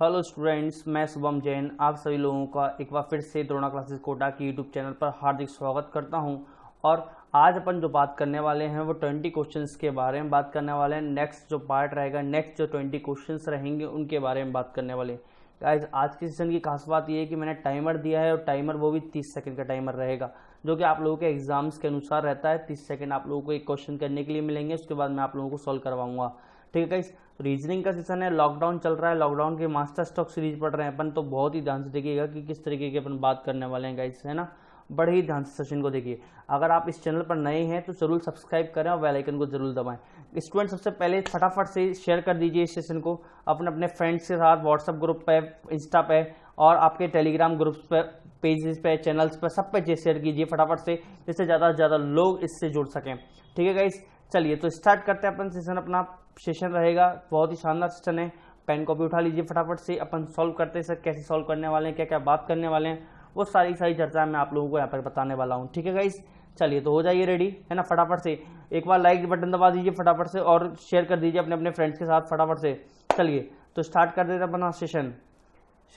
Hello students, मैं शुभम जैन आप सभी लोगों का एक बार फिर से द्रोणा क्लासेस कोटा की यूट्यूब चैनल पर हार्दिक स्वागत करता हूं। और आज अपन जो बात करने वाले हैं वो 20 क्वेश्चंस के बारे में बात करने वाले हैं। नेक्स्ट जो पार्ट रहेगा, नेक्स्ट जो 20 क्वेश्चंस रहेंगे उनके बारे में बात करने वाले हैं। गाइस, आज के सेशन की खास बात यह है कि मैंने टाइमर दिया है और टाइमर वो भी 30 सेकंड का टाइमर रहेगा, जो कि आप लोगों के एग्जाम्स के अनुसार रहता है। 30 सेकंड आप लोगों को एक क्वेश्चन करने के लिए मिलेंगे, उसके बाद मैं आप लोगों को सॉल्व करवाऊंगा। ठीक है गाइस, रीजनिंग का सेशन है, लॉकडाउन चल रहा है, लॉकडाउन के मास्टर स्टॉक सीरीज पढ़ रहे हैं अपन, तो बहुत ही ध्यान से देखिएगा कि किस तरीके की अपन बात करने वाले हैं गाइस, है ना। बड़े ही ध्यान से सेशन को देखिए। अगर आप इस चैनल पर नए हैं तो जरूर सब्सक्राइब करें और बेल आइकन को जरूर दबाएं। स्टूडेंट, सबसे पहले फटाफट से शेयर कर दीजिए इस सेशन को अपने अपने फ्रेंड्स के साथ, व्हाट्सएप ग्रुप पे, इंस्टा पे और आपके टेलीग्राम ग्रुप्स पे, पेजेस पे, चैनल्स पे, सब पे शेयर कीजिए फटाफट से, जिससे ज़्यादा से ज़्यादा लोग इससे जुड़ सकें। ठीक है गाइस, चलिए तो स्टार्ट करते हैं अपन सेशन। अपना सेशन रहेगा बहुत ही शानदार सेशन है। पेन कॉपी उठा लीजिए फटाफट से, अपन सॉल्व करते हैं। सर कैसे सॉल्व करने वाले हैं, क्या क्या बात करने वाले हैं, वो सारी चर्चा मैं आप लोगों को यहाँ पर बताने वाला हूँ। ठीक है गाइस, चलिए तो हो जाइए रेडी, है ना। फटाफट से एक बार लाइक बटन दबा दीजिए फटाफट से और शेयर कर दीजिए अपने अपने फ्रेंड्स के साथ फटाफट से। चलिए तो स्टार्ट कर देते हैं अपना सेशन।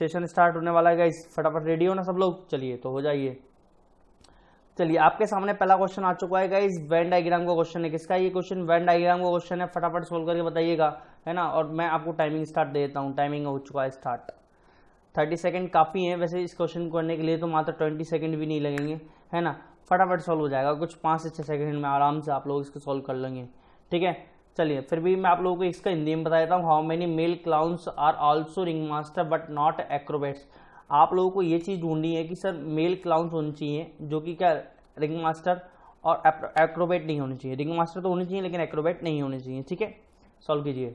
सेशन स्टार्ट होने वाला है गाइस, फटाफट रेडी हो ना सब लोग। चलिए तो हो जाइए। चलिए, आपके सामने पहला क्वेश्चन आ चुका है गाइस, वेन डायग्राम का क्वेश्चन है। किसका ये क्वेश्चन? वेन डायग्राम का क्वेश्चन है। फटाफट सोल्व करके बताइएगा, है ना। और मैं आपको टाइमिंग स्टार्ट दे देता हूँ। टाइमिंग हो चुका है स्टार्ट। 30 सेकंड काफ़ी है वैसे इस क्वेश्चन को करने के लिए, तो मात्र 20 सेकंड भी नहीं लगेंगे, है ना। फटाफट सॉल्व हो जाएगा, कुछ 5 से 6 सेकंड में आराम से आप लोग इसको सॉल्व कर लेंगे। ठीक है, चलिए फिर भी मैं आप लोगों को इसका हिंदी में बता देता हूँ। How many male clowns are also ring master but not acrobats. आप लोगों को ये चीज़ ढूंढनी है कि सर मेल क्लाउन्स होनी चाहिए जो कि क्या, रिंग मास्टर, और एक्रोबेट नहीं होनी चाहिए। रिंग मास्टर तो होनी चाहिए लेकिन एक्रोबेट नहीं होनी चाहिए। ठीक है, सॉल्व कीजिए।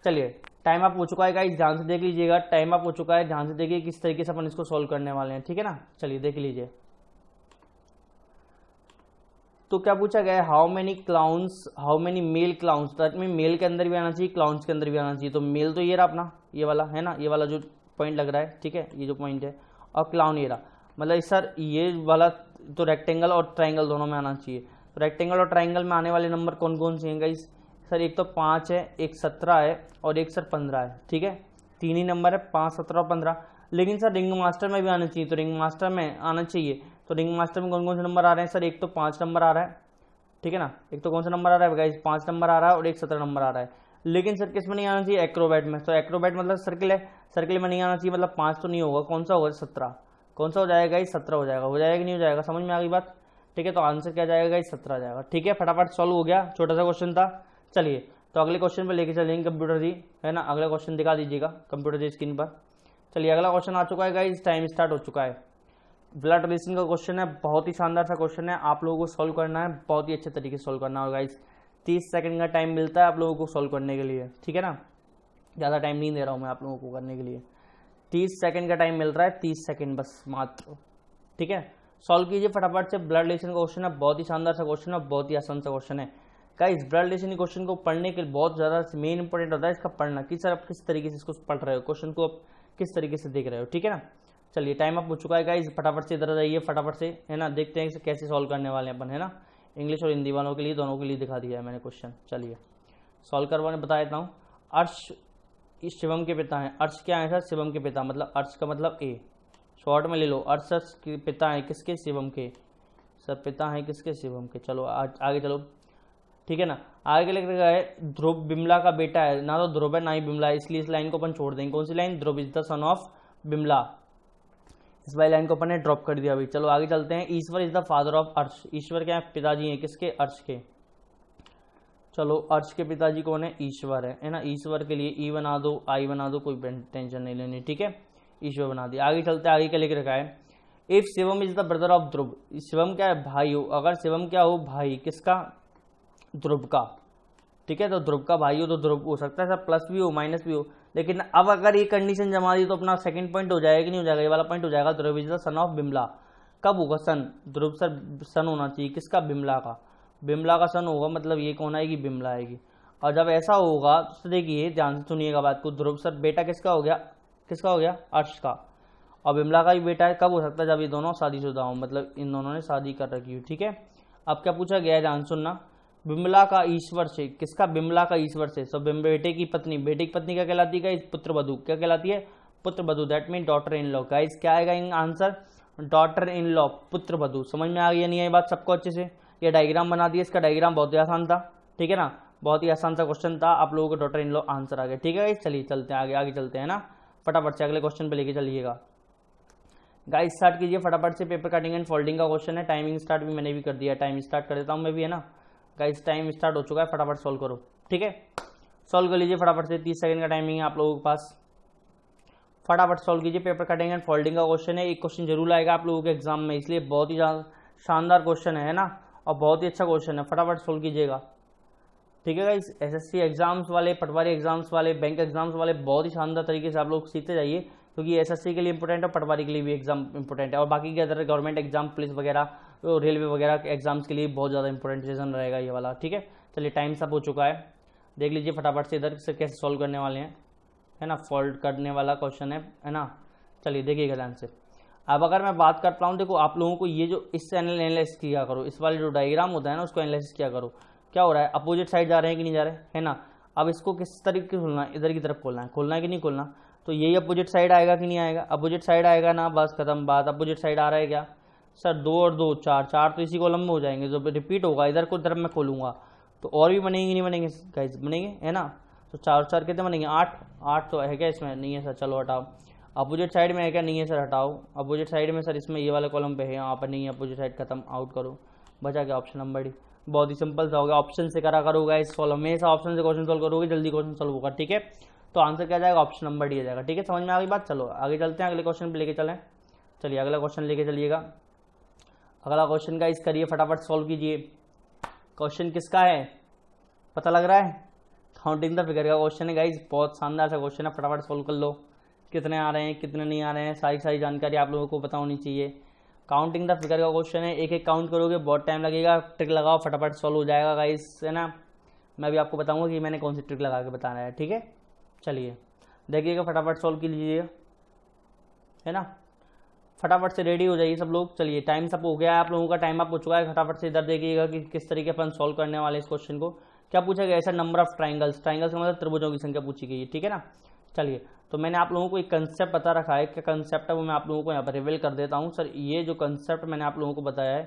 चलिए, टाइम अप हो चुका है गाइस, ध्यान से देख लीजिएगा। टाइम अप हो चुका है, ध्यान से देखिए किस तरीके से अपन इसको सॉल्व करने वाले हैं। ठीक है ना, चलिए देख लीजिए। तो क्या पूछा गया है? How many clowns, how many male clowns. That mean male के अंदर भी आना चाहिए, क्लाउन्स के अंदर भी आना चाहिए। तो मेल तो ये रहा अपना, ये वाला है ना, ये वाला जो पॉइंट लग रहा है। ठीक है, ये जो पॉइंट है, और क्लाउन ये रहा। मतलब सर ये वाला तो रेक्टेंगल और ट्राइंगल दोनों में आना चाहिए। तो रेक्टेंगल और ट्राइंगल में आने वाले नंबर कौन कौन से हैं गाइस? सर एक तो 5 है, एक 17 है और एक सर 15 है। ठीक है, तीन ही नंबर है, 5, 17 और 15। लेकिन सर रिंग मास्टर में भी आना चाहिए, तो रिंग मास्टर में आना चाहिए। तो रिंग मास्टर में कौन कौन से नंबर आ रहे हैं? सर एक तो 5 नंबर आ रहा है, ठीक है ना। एक तो कौन सा नंबर आ रहा है गाइस? 5 नंबर आ रहा है और एक 17 नंबर आ रहा है। लेकिन सर किस में नहीं आना चाहिए? एक्रोबैट में। तो एक्रोबैट मतलब सर्किल है, सर्किल में नहीं आना चाहिए, मतलब 5 तो नहीं होगा। कौन सा होगा? 17। कौन सा हो जाएगा गाइस? 17 हो जाएगा। हो जाएगा कि नहीं हो जाएगा? समझ में आ गई बात? ठीक है, तो आंसर क्या जाएगा गाइस? 17 आ जाएगा। ठीक है, फटाफट सॉल्व हो गया, छोटा सा क्वेश्चन था। चलिए तो अगले क्वेश्चन पे लेके चलेंगे कंप्यूटर जी, है ना। अगला क्वेश्चन दिखा दीजिएगा कंप्यूटर जी स्क्रीन पर। चलिए अगला क्वेश्चन आ चुका है गाइस, टाइम स्टार्ट हो चुका है। ब्लड रिलेशन का क्वेश्चन है, बहुत ही शानदार सा क्वेश्चन है। आप लोगों को सॉल्व करना है, बहुत ही अच्छे तरीके से सॉल्व करना है गाइस। 30 सेकंड का टाइम मिलता है आप लोगों को सॉल्व करने के लिए। ठीक है ना, ज़्यादा टाइम नहीं दे रहा हूँ मैं आप लोगों को करने के लिए। 30 सेकंड का टाइम मिल रहा है, 30 सेकंड बस मात्र। ठीक है, सॉल्व कीजिए फटाफट से। ब्लड रिलेशन का क्वेश्चन है, बहुत ही शानदार सा क्वेश्चन है, बहुत ही आसान सा क्वेश्चन है गाइस। ब्लड रिलेशन क्वेश्चन को पढ़ने के लिए बहुत ज़्यादा मेन इंपॉर्टेंट होता है इसका पढ़ना, कि सर आप किस तरीके से इसको पढ़ रहे हो, क्वेश्चन को आप किस तरीके से देख रहे हो। ठीक है ना, चलिए टाइम अप हो चुका है गाइस, फटाफट से इधर आ जाइए फटाफट से, है ना। देखते हैं कैसे सॉल्व करने वाले हैं अपन, है ना। इंग्लिश और हिंदी वालों के लिए, दोनों के लिए दिखा दिया है मैंने क्वेश्चन। चलिए सॉल्व करवाने बता देता हूँ। अर्श शिवम के पिता हैं। अर्श क्या है सर? शिवम के पिता, मतलब अर्श का मतलब ए, शॉर्ट में ले लो। अर्श के पिता हैं किसके? शिवम के। सर पिता हैं किसके? शिवम के। चलो आगे चलो, ठीक है ना। आगे लिख रखा है ध्रुव बिमला का बेटा है। ना तो ध्रुव है ना ही बिमला है, इसलिए इस लाइन को अपन छोड़ देंगे। कौन सी line? Dhruv is the son of Bimla. इस वाली लाइन को अपन ने ड्रॉप कर दिया अभी। चलो आगे चलते हैं। ईश्वर इज द फादर ऑफ अर्श। ईश्वर क्या है? पिताजी हैं किसके? अर्श के। चलो अर्श के पिताजी कौन है? ईश्वर है ना। ईश्वर के लिए ई बना दो, आई बना दो, कोई टेंशन नहीं लेनी। ठीक है, ईश्वर बना दिया। आगे चलते हैं, आगे क्या लिख रखा है? If Shivam is the brother of Dhruv. Shivam क्या है? भाई हो। अगर शिवम क्या हो? भाई किसका? ध्रुव का। ठीक है, तो ध्रुव का भाई हो तो ध्रुव हो सकता है सर प्लस भी हो माइनस भी हो। लेकिन अब अगर ये कंडीशन जमा दी तो अपना सेकंड पॉइंट हो जाएगा कि नहीं हो जाएगा? ये वाला पॉइंट हो जाएगा। Dhruv is the son of Bimla. कब होगा सन? ध्रुव सर सन होना चाहिए किसका? बिमला का। बिमला का सन होगा, मतलब ये कौन आएगी? बिमला आएगी। और जब ऐसा होगा तो देखिए ध्यान से सुनिएगा बात को। ध्रुव सर बेटा किसका हो गया? किसका हो गया? अर्श का। और बिमला का भी बेटा है। कब हो सकता है? जब ये दोनों शादीशुदा हो, मतलब इन दोनों ने शादी कर रखी हो। ठीक है, अब क्या पूछा गया है? ध्यान सुनना। बिमला का ईश्वर से, किसका? बिमला का ईश्वर से। सो बेटे की पत्नी, बेटे की पत्नी क्या कहलाती है गाइस? पुत्र वधू। क्या कहलाती है? पुत्र वधू। That mean daughter in law. Guys क्या आएगा in answer? Daughter in law, पुत्र वधू। समझ में आ गई नहीं? ये बात सबको अच्छे से? ये डायग्राम बना दिया, इसका डायग्राम बहुत ही आसान था, ठीक है ना, बहुत ही आसान सा क्वेश्चन था, आप लोगों को डॉटर इन लॉ आंसर आ गया, ठीक है गाइस। चलिए चलते हैं आगे, आगे चलते हैं ना, फटाफट से अगले क्वेश्चन पे लेके चलिएगा गाइस। स्टार्ट कीजिए फटाफट से, पेपर कटिंग एंड फोल्डिंग का क्वेश्चन है। टाइमिंग स्टार्ट भी मैंने भी कर दिया, टाइम स्टार्ट कर देता हूँ मैं भी, है ना गाइस। टाइम स्टार्ट हो चुका है, फटाफट सॉल्व करो, ठीक है। सॉल्व कर लीजिए फटाफट से, 30 सेकंड का टाइमिंग है आप लोगों के पास, फटाफट सॉल्व कीजिए। पेपर कटिंग एंड फोल्डिंग का क्वेश्चन है, एक क्वेश्चन जरूर आएगा आप लोगों के एग्जाम में, इसलिए बहुत ही शानदार क्वेश्चन है ना, और बहुत ही अच्छा क्वेश्चन है, फटाफट सॉल्व कीजिएगा, ठीक है गाइस। एसएससी एग्जाम्स वाले, पटवारी एग्जाम्स वाले, बैंक एग्जाम्स वाले बहुत ही शानदार तरीके से आप लोग सीखते जाइए, क्योंकि एसएससी के लिए इंपॉर्टेंट है, पटवारी के लिए भी एग्जाम इंपॉर्टेंट है, और बाकी के अदर गवर्नमेंट एग्जाम, पुलिस वगैरह, रेलवे वगैरह के एग्जाम्स के लिए बहुत ज़्यादा इंपॉर्टेंट सेशन रहेगा ये वाला, ठीक है। चलिए टाइम सब हो चुका है, देख लीजिए फटाफट से इधर से कैसे सॉल्व करने वाले हैं, है ना, फोल्ड करने वाला क्वेश्चन है ना। चलिए देखिएगा ध्यान से। अब अगर मैं बात करता हूँ, देखो आप लोगों को ये जो इस चैनल एनालाइज किया करो, इस वाले जो डायग्राम होता है ना उसको एनालाइज किया करो, क्या हो रहा है, अपोजिट साइड जा रहे हैं कि नहीं जा रहे, है ना। अब इसको किस तरीके से खोलना है, इधर की तरफ खोलना है कि नहीं खोलना, तो यही अपोजिट साइड आएगा कि नहीं आएगा, अपोजिट साइड आएगा ना, बस खत्म बात। अपोजिट साइड आ रहा है क्या सर, 2 और 2 4, 4 तो इसी कॉलम में हो जाएंगे, जो रिपीट होगा इधर को तरफ मैं खोलूंगा तो और भी बनेंगे नहीं बनेंगे गाइस, बनेंगे, है ना। तो 4 4 कितने बनेंगे, 8, 8 तो है क्या इसमें, नहीं है सर, चलो हटाओ। अपोजिट साइड में है क्या, नहीं है सर, हटाओ। अपोजिट साइड में सर इसमें ये वाले कॉलम पे है, यहाँ पर नहीं है, अपोजिट साइड खत्म, आउट करो, बचा क्या ऑप्शन नंबर डी। बहुत ही सिंपल सा होगा, ऑप्शन से करा करोगा इस सॉल्व, हमेशा ऑप्शन से क्वेश्चन सॉल्व करोगे जल्दी क्वेश्चन सॉल्व होगा, ठीक है। तो आंसर क्या जाएगा, ऑप्शन नंबर डी आ जाएगा, ठीक है। समझ में आ गई बात, चलो आगे चलते हैं, अगले क्वेश्चन पे लेके चलें। चलिए अगला क्वेश्चन लेके चलिएगा, अगला क्वेश्चन का इस करिए, फटाफट सॉल्व कीजिए। क्वेश्चन किसका है पता लग रहा है, काउंटिंग द फिगर का क्वेश्चन है गाइस, बहुत शानदार सा क्वेश्चन है, फटाफट सॉल्व कर लो। कितने आ रहे हैं कितने नहीं आ रहे हैं, सारी जानकारी आप लोगों को पता होनी चाहिए। काउंटिंग द फिगर का क्वेश्चन है, एक एक काउंट करोगे बहुत टाइम लगेगा, ट्रिक लगाओ फटाफट सॉल्व हो जाएगा गाइस, है ना। मैं भी आपको बताऊंगा कि मैंने कौन सी ट्रिक लगा के बताना है, ठीक है। चलिए देखिएगा फटाफट सॉल्व की लीजिए, है ना, फटाफट से रेडी हो जाइए सब लोग। चलिए टाइम सब हो गया है, आप लोगों का टाइम अप हो चुका है, फटाफट से इधर देखिएगा कि किस तरीके अपन सॉल्व करने वाले इस क्वेश्चन को। क्या पूछा गया, ऐसा नंबर ऑफ ट्राइंगल्स, ट्राइंगल्स का मतलब त्रिभुजों की संख्या पूछी गई है, ठीक है ना। चलिए तो मैंने आप लोगों को एक कंसेप्ट बता रखा है, क्या कंसेप्ट है वो मैं आप लोगों को यहाँ पर रिवील कर देता हूँ। सर ये जो कंसेप्ट मैंने आप लोगों को बताया है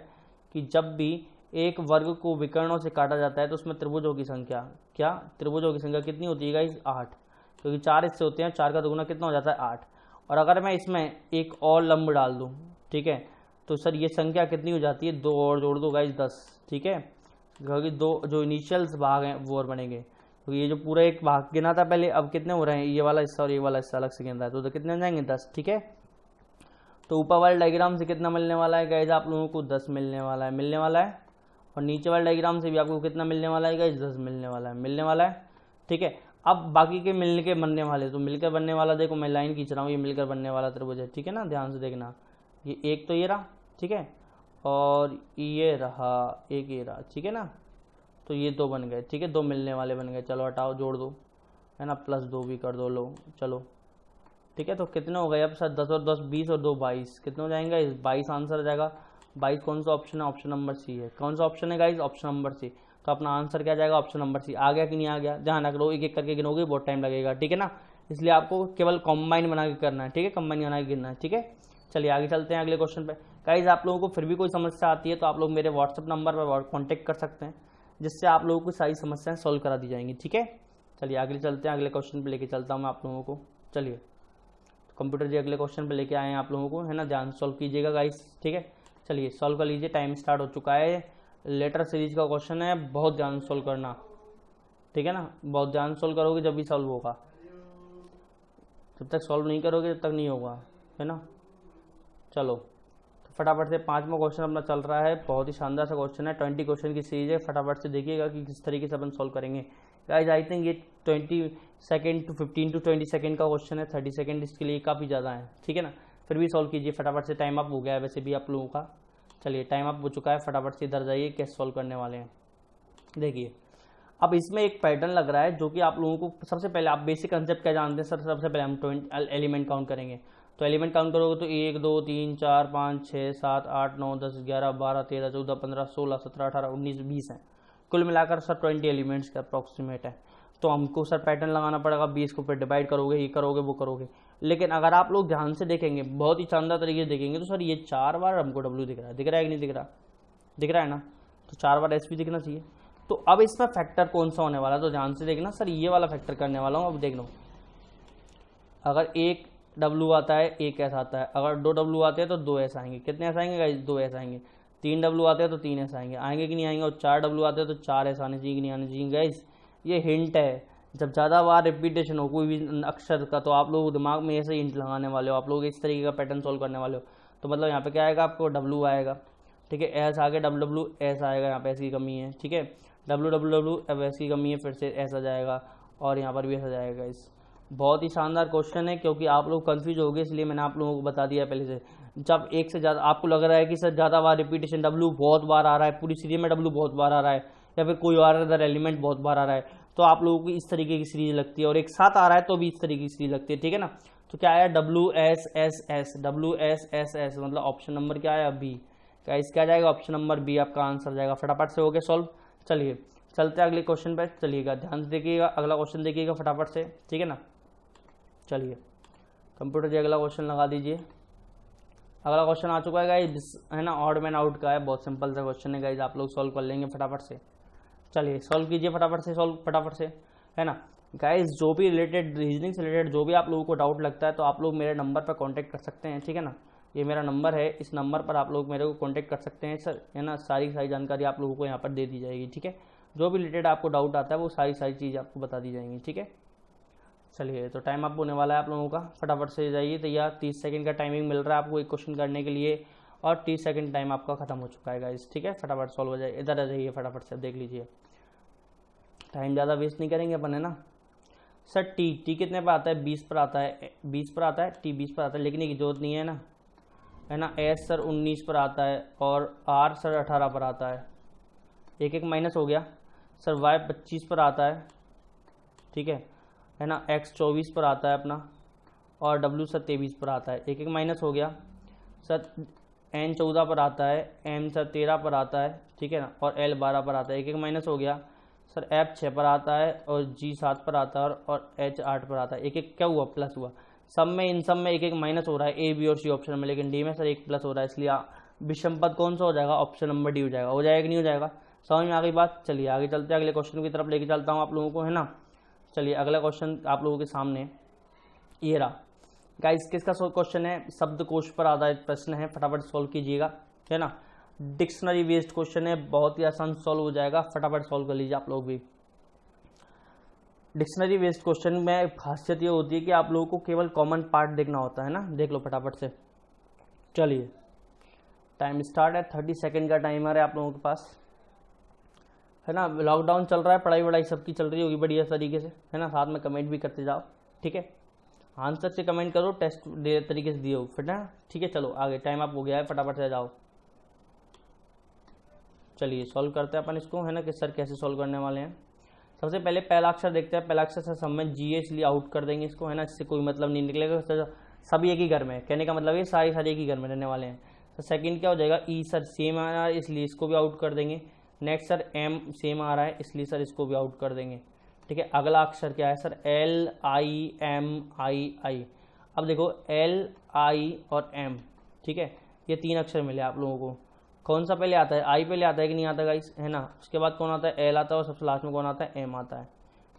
कि जब भी एक वर्ग को विकर्णों से काटा जाता है तो उसमें त्रिभुजों की संख्या, क्या त्रिभुजों की संख्या कितनी होती है गाइस, 8, क्योंकि 4 हिस्से होते हैं, 4 का दुगुना कितना हो जाता है 8। और अगर मैं इसमें एक और लंब डाल दूँ, ठीक है, तो सर ये संख्या कितनी हो जाती है, 2 और जोड़ दो गाइस 10, ठीक है, क्योंकि 2 जो इनिशियल्स भाग हैं वो और बनेंगे, तो ये जो पूरा एक भाग गिना था पहले, अब कितने हो रहे हैं, ये वाला हिस्सा और ये वाला हिस्सा अलग से गिन रहा है, तो कितने हो जाएंगे 10, ठीक है। तो ऊपर वाले डायग्राम से कितना मिलने वाला है गाइस, आप लोगों को 10 मिलने वाला है, और नीचे वाले डायग्राम से भी आपको कितना मिलने वाला है गाइस, 10 मिलने वाला है, ठीक है। अब बाकी के मिल के बनने वाले, तो मिलकर बनने वाला, देखो मैं लाइन खींच रहा हूँ, ये मिलकर बनने वाला त्रिभुज है, ठीक है ना, ध्यान से देखना, ये एक तो ये रहा, ठीक है, और ये रहा एक, ये रहा, ठीक है ना, तो ये 2 बन गए, ठीक है, 2 मिलने वाले बन गए, चलो हटाओ जोड़ दो, है ना, +2 भी कर दो, लो चलो, ठीक है। तो कितने हो गए अब सर, 10 और 10 20 और 2 22, कितने हो जाएंगे, 22 आंसर आ जाएगा। 22 कौन सा ऑप्शन है, ऑप्शन नंबर सी है, कौन सा ऑप्शन है गाइज, ऑप्शन नंबर सी। तो अपना आंसर क्या जाएगा, ऑप्शन नंबर सी। आ गया कि नहीं आ गया, ध्यान रख लो, एक एक करके गिनोगे बहुत टाइम लगेगा, ठीक है ना, इसलिए आपको केवल कॉम्बाइन बना के करना है, ठीक है, कॉम्बाइन बना के गिनना है, ठीक है। चलिए आगे चलते हैं अगले क्वेश्चन पे। गाइज आप लोगों को फिर भी कोई समस्या आती है तो आप लोग मेरे व्हाट्सअप नंबर पर कॉन्टैक्ट कर सकते हैं, जिससे आप लोगों को सारी समस्याएं सॉल्व करा दी जाएंगी, ठीक है। चलिए आगे चलते हैं, अगले क्वेश्चन पे लेके चलता हूँ मैं आप लोगों को। चलिए कंप्यूटर जी अगले क्वेश्चन पे लेके आए हैं आप लोगों को, है ना, ध्यान सॉल्व कीजिएगा गाइस, ठीक है। चलिए सॉल्व कर लीजिए, टाइम स्टार्ट हो चुका है। लेटर सीरीज का क्वेश्चन है, बहुत ध्यान सॉल्व करना, ठीक है ना, बहुत ध्यान सॉल्व करोगे जब भी सॉल्व होगा, जब तक सॉल्व नहीं करोगे तब तक नहीं होगा, है ना। चलो तो फटाफट से 5वां क्वेश्चन अपना चल रहा है, बहुत ही शानदार सा क्वेश्चन है, 20 क्वेश्चन की सीरीज है, फटाफट से देखिएगा कि किस तरीके से अपन सॉल्व करेंगे गाइज। आई थिंक ये 20 सेकेंड टू 15 to 20 सेकेंड का क्वेश्चन है, 30 सेकेंड इसके लिए काफ़ी ज़्यादा है, ठीक है ना, फिर भी सॉल्व कीजिए फटाफट से, टाइम अप हो गया है वैसे भी आप लोगों का। चलिए टाइम अप हो चुका है, फटाफट से इधर जाइए, कैसे सॉल्व करने वाले हैं देखिए। अब इसमें एक पैटर्न लग रहा है जो कि आप लोगों को, सबसे पहले आप बेसिक कंसेप्ट क्या जानते हैं सर, सबसे पहले हम 20 एलिमेंट काउंट करेंगे, तो एलिमेंट काउंट करोगे तो 1 2 3 4 5 6 7 8 9 10 11 12 13 14 15 16 17 18 19 20 हैं, कुल मिलाकर सर 20 एलिमेंट्स का अप्रॉक्सीमेट है। तो हमको सर पैटर्न लगाना पड़ेगा, 20 को फिर डिवाइड करोगे, ये करोगे वो करोगे। लेकिन अगर आप लोग ध्यान से देखेंगे, बहुत ही शानदार तरीके से देखेंगे, तो सर ये 4 बार हमको डब्ल्यू दिख रहा है कि नहीं दिख रहा? दिख रहा है ना, तो 4 बार एस भी दिखना चाहिए। तो अब इसमें फैक्टर कौन सा होने वाला है, तो ध्यान से देखना सर, ये वाला फैक्टर करने वाला हूँ। अब देख लो, अगर एक डब्ल्यू आता है एक एस आता है, अगर 2 डब्ल्यू आते हैं तो 2 एस आएंगे। कितने एस आएंगे गाइस? 2 एस आएंगे। 3 डब्ल्यू आते हैं तो 3 एस आएंगे कि नहीं आएंगे? और 4 डब्ल्यू आते हैं तो 4 एस आने चाहिए कि नहीं आने चाहिए गाइस? ये हिंट है, जब ज़्यादा बार रिपीटेशन हो कोई भी अक्षर का, तो आप लोग दिमाग में ऐसे हिंट लगाने वाले हो, आप लोग इस तरीके का पैटर्न सोल्व करने वाले हो। तो मतलब यहाँ पे क्या आएगा आपको? डब्ल्यू आएगा, ठीक है, एस आगे डब्ल्यू डब्ल्यू एस आएगा, यहाँ पे एस की कमी है, ठीक है, डब्ल्यू डब्ल्यू डब्ल्यू अब एस की कमी है, फिर से एस आ जाएगा, और यहाँ पर भी ऐसा जाएगा। इस बहुत ही शानदार क्वेश्चन है, क्योंकि आप लोग कंफ्यूज हो गए, इसलिए मैंने आप लोगों को बता दिया पहले से। जब एक से ज़्यादा आपको लग रहा है कि सर ज़्यादा बार रिपीटेशन, डब्ल्यू बहुत बार आ रहा है, पूरी सीरीज में डब्ल्यू बहुत बार आ रहा है, या फिर कोई और अदर एलिमेंट बहुत बार आ रहा है, तो आप लोगों को इस तरीके की सीरीज लगती है, और एक साथ आ रहा है तो भी इस तरीके की सीरीज लगती है, ठीक है ना। तो क्या आया? W S S S, W S S S, मतलब ऑप्शन नंबर क्या आया? बी। क्या इसका जाएगा? ऑप्शन नंबर बी आपका आंसर जाएगा। फटाफट से हो गया सॉल्व। चलिए चलते हैं अगले क्वेश्चन पे, चलिएगा ध्यान से देखिएगा, अगला क्वेश्चन देखिएगा फटाफट से, ठीक है ना। चलिए कंप्यूटर जी अगला क्वेश्चन लगा दीजिए। अगला क्वेश्चन आ चुका है गाइस, है ना, ऑड मैन आउट का है, बहुत सिंपल सा क्वेश्चन है गाइस, आप लोग सॉल्व कर लेंगे फटाफट से। चलिए सॉल्व कीजिए फटाफट से, सॉल्व फटाफट से, है ना गाइस। जो भी रिलेटेड रीजनिंग से रिलेटेड जो भी आप लोगों को डाउट लगता है, तो आप लोग मेरे नंबर पर कांटेक्ट कर सकते हैं, ठीक है ना। ये मेरा नंबर है, इस नंबर पर आप लोग मेरे को कांटेक्ट कर सकते हैं सर, है ना। सारी जानकारी आप लोगों को यहाँ पर दे दी जाएगी, ठीक है। जो भी रिलेटेड आपको डाउट आता है वो सारी चीज़ आपको बता दी जाएंगी, ठीक है। चलिए तो टाइम अप होने वाला है आप लोगों का, फटाफट से जाइए तैयार। 30 सेकंड का टाइमिंग मिल रहा है आपको एक क्वेश्चन करने के लिए, और 30 सेकंड टाइम आपका खत्म हो चुका है गाइस, ठीक है। फटाफट सॉल्व हो जाए, इधर आ जाइए फटाफट से, देख लीजिए, टाइम ज़्यादा वेस्ट नहीं करेंगे अपन, है ना। सर टी कितने पर आता है? 20 पर आता है, 20 पर आता है, टी 20 पर आता है, लिखने की जरूरत नहीं है ना, है ना। एस सर 19 पर आता है, और आर सर 18 पर आता है, एक एक माइनस हो गया। सर वाई 25 पर आता है, ठीक है ना। एक्स 24 पर आता है अपना, और डब्ल्यू सर 23 पर आता है, एक एक माइनस हो गया। सर एन 14 पर आता है, एम सर 13 पर आता है, ठीक है ना, और एल 12 पर आता है, एक एक माइनस हो गया। सर एफ 6 पर आता है, और जी 7 पर आता है, और एच 8 पर आता है, एक एक क्या हुआ? प्लस हुआ। सब में, इन सब में एक एक माइनस हो रहा है, ए बी और सी ऑप्शन में, लेकिन डी में सर एक प्लस हो रहा है, इसलिए विषम पद कौन सा हो जाएगा? ऑप्शन नंबर डी हो जाएगा। हो जाएगा कि नहीं हो जाएगा? समझ में आ गई बात? चलिए आगे चलते हैं, अगले क्वेश्चन की तरफ लेके चलता हूँ आप लोगों को, है ना। चलिए अगला क्वेश्चन आप लोगों के सामने ये रहा गाइस, किसका क्वेश्चन है? शब्दकोश पर आधारित प्रश्न है, फटाफट सॉल्व कीजिएगा, है ना। डिक्शनरी बेस्ड क्वेश्चन है, बहुत ही आसान सॉल्व हो जाएगा, फटाफट सॉल्व कर लीजिए आप लोग भी। डिक्शनरी बेस्ड क्वेश्चन में खासियत ये होती है कि आप लोगों को केवल कॉमन पार्ट देखना होता है ना, देख लो फटाफट से। चलिए टाइम स्टार्ट है, 30 सेकंड का टाइमर है आप लोगों के पास, है ना। लॉकडाउन चल रहा है, पढ़ाई वढ़ाई सबकी चल रही होगी बढ़िया तरीके से, है ना। साथ में कमेंट भी करते जाओ, ठीक है। आंसर से कमेंट करो, टेस्ट तरीके से दिए हो, फिर ना, ठीक है। चलो आगे, टाइम अप हो गया है, फटाफट से जाओ। चलिए सॉल्व करते हैं अपन इसको, है ना, कि सर कैसे सॉल्व करने वाले हैं। सबसे पहले पहला अक्षर देखते हैं, पहला अक्षर से सब में जी है, इसलिए आउट कर देंगे इसको, है ना। इससे कोई मतलब नहीं निकलेगा, सभी एक ही घर में, कहने का मतलब ये सारे एक ही घर में रहने वाले हैं। तो सेकंड क्या हो जाएगा? ई सर सेम आ रहा है, इसलिए इसको भी आउट कर देंगे। नेक्स्ट सर एम सेम आ रहा है, इसलिए सर इसको भी आउट कर देंगे, ठीक है। अगला अक्षर क्या है सर? एल आई एम आई आई। अब देखो एल आई और एम, ठीक है, ये 3 अक्षर मिले आप लोगों को। कौन सा पहले आता है? आई पहले आता है कि नहीं आता गाइस, है ना। उसके बाद कौन आता है? एल आता है, और सबसे लास्ट में कौन आता है? एम आता है,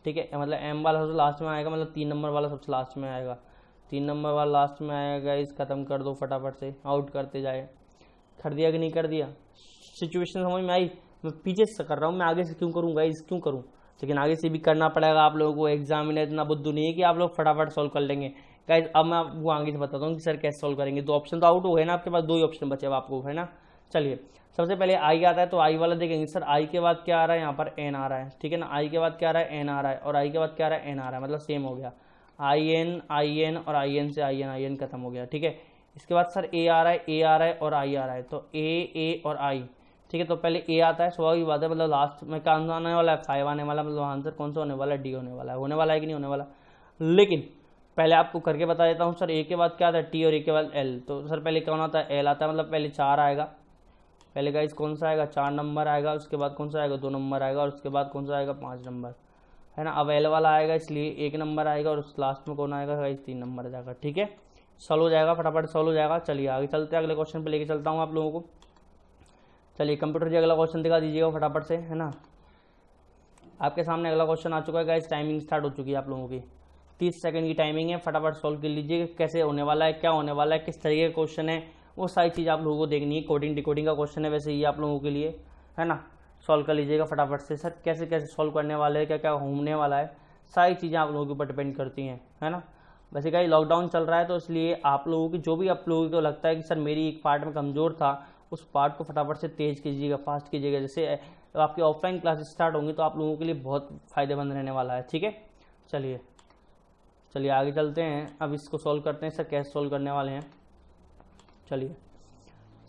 ठीक है। मतलब एम वाला सबसे लास्ट में आएगा, मतलब 3 नंबर वाला सबसे लास्ट में आएगा, 3 नंबर वाला लास्ट में आएगा। इस खत्म कर दो फटाफट से, आउट करते जाए। कर दिया कि नहीं कर दिया? सिचुएशन समझ में आई? मैं पीछे से कर रहा हूँ, मैं आगे से क्यों करूँ गाइस, क्यों करूँ? लेकिन आगे से भी करना पड़ेगा आप लोगों को, एग्जाम में इतना बुद्धू नहीं है कि आप लोग फटाफट सॉल्व कर लेंगे गाइस। अब मैं आपको आगे से बताता हूँ कि सर कैसे सॉल्व करेंगे। 2 ऑप्शन तो आउट हो गए ना आपके पास, 2 ही ऑप्शन बचे अब आपको, है ना। चलिए सबसे पहले आई आता है, तो आई वाला देखेंगे। सर आई के बाद क्या आ रहा है? यहाँ पर एन आ रहा है, ठीक है ना। आई के बाद क्या आ रहा है? एन आ रहा है, और आई के बाद क्या आ रहा है? एन आ रहा है, मतलब सेम हो गया। आई एन और आई एन से आई एन खत्म हो गया, ठीक है। इसके बाद सर ए आ रहा है, ए आ रहा है और आई आ रहा है, तो ए और आई, ठीक है। तो पहले ए आता है, स्वाभाविक बात है, मतलब लास्ट में क्या आने वाला है? 5 आने वाला, मतलब आंसर कौन सा होने वाला है? डी होने वाला है। होने वाला है कि नहीं होने वाला? लेकिन पहले आपको करके बता देता हूँ। सर ए के बाद क्या आता है? टी, और ए के बाद एल। तो सर पहले कौन आता है? एल आता है, मतलब पहले 4 आएगा, पहले गाइस कौन सा आएगा, 4 नंबर आएगा, उसके बाद कौन सा आएगा, 2 नंबर आएगा, और उसके बाद कौन सा आएगा, 5 नंबर, है ना। अब एल वाला आएगा इसलिए 1 नंबर आएगा, और उस लास्ट में कौन आएगा गाइस, 3 नंबर आ जाएगा। ठीक है, सॉल्व हो जाएगा, फटाफट सॉल्व हो जाएगा। चलिए आगे चलते हैं, अगले क्वेश्चन पे लेके चलता हूँ आप लोगों को। चलिए कंप्यूटर जी अगला क्वेश्चन दिखा दीजिएगा फटाफट से, है ना। आपके सामने अगला क्वेश्चन आ चुका है गाइस, टाइमिंग स्टार्ट हो चुकी है आप लोगों की, 30 सेकंड की टाइमिंग है। फटाफट सॉल्व कर लीजिए, कैसे होने वाला है, क्या होने वाला है, किस तरीके का क्वेश्चन है, वो सारी चीज़ आप लोगों को देखनी है। कोडिंग डिकोडिंग का क्वेश्चन है वैसे ये आप लोगों के लिए, है ना। सॉल्व कर लीजिएगा फटाफट से। सर कैसे कैसे सॉल्व करने वाले हैं, क्या क्या होने वाला है, सारी चीज़ें आप लोगों के ऊपर डिपेंड करती हैं, है ना। वैसे गाइस लॉकडाउन चल रहा है तो इसलिए आप लोगों की जो भी आप लोगों को लगता है कि सर मेरी एक पार्ट में कमज़ोर था, उस पार्ट को फटाफट से तेज़ कीजिएगा, फास्ट कीजिएगा। जैसे जब आपकी ऑफलाइन क्लासेस स्टार्ट होंगी तो आप लोगों के लिए बहुत फ़ायदेमंद रहने वाला है। ठीक है, चलिए चलिए आगे चलते हैं, अब इसको सॉल्व करते हैं। सर कैसे सॉल्व करने वाले हैं, चलिए।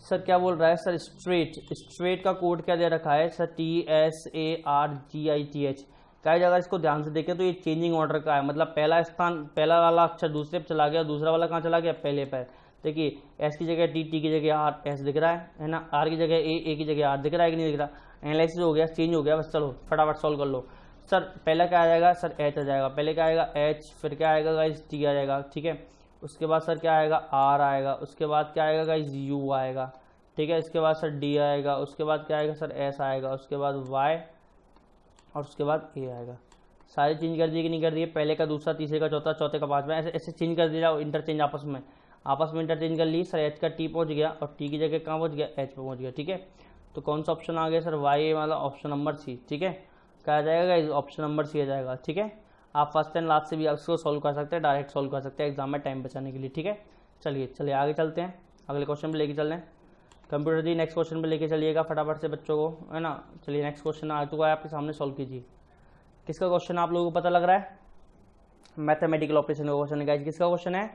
सर क्या बोल रहा है, सर स्ट्रेट का कोड क्या दे रखा है, सर TSARGITH। गाइस अगर इसको ध्यान से देखें तो ये चेंजिंग ऑर्डर का है, मतलब पहला स्थान, पहला वाला अक्षर दूसरे पे चला गया, दूसरा वाला कहाँ चला गया, पहले पे। देखिए एस की जगह टी की जगह आर, एस दिख रहा है ना, आर की जगह ए की जगह आर दिख रहा है कि नहीं दिख रहा। एनालिसिस हो गया, चेंज हो गया, बस चलो फटाफट सॉल्व कर लो। सर पहला क्या आ जाएगा, सर एच आ जाएगा, पहले क्या आएगा एच, फिर क्या आएगा गाइस टी आ जाएगा। ठीक है, उसके बाद सर क्या आएगा, आर आएगा, उसके बाद क्या आएगा गाइस यू आएगा। ठीक है, इसके बाद सर डी आएगा, उसके बाद क्या आएगा सर एस आएगा, उसके बाद वाई, और उसके बाद ए आएगा। सारे चेंज कर दिए कि नहीं कर दिए, पहले का दूसरा, तीसरे का चौथा, चौथे का पाँचवा, ऐसे ऐसे चेंज कर दिया, इंटरचेंज आपस में इंटरचेंज कर ली। सर एच का टी पहुंच गया और टी की जगह कहाँ पहुंच गया, एच पे पहुंच गया। ठीक है, तो कौन सा ऑप्शन आ गया सर, वाई वाला ऑप्शन नंबर सी। ठीक है, क्या आ जाएगा, ऑप्शन नंबर सी आ जाएगा। ठीक है, आप फर्स्ट एंड लास्ट से भी इसको सॉल्व कर सकते हैं, डायरेक्ट सॉल्व कर सकते हैं एग्जाम में टाइम बचाने के लिए। ठीक है, चलिए आगे चलते हैं, अगले क्वेश्चन पे लेके चल रहे हैं। कंप्यूटर जी नेक्स्ट क्वेश्चन पे लेके चलिएगा फटाफट से बच्चों को, है ना। चलिए नेक्स्ट क्वेश्चन आ चुका है आपके सामने, सॉल्व कीजिए। किसका क्वेश्चन आप लोगों को पता लग रहा है, मैथमेटिकल ऑपरेशन का क्वेश्चन है गाइस। किसका क्वेश्चन है,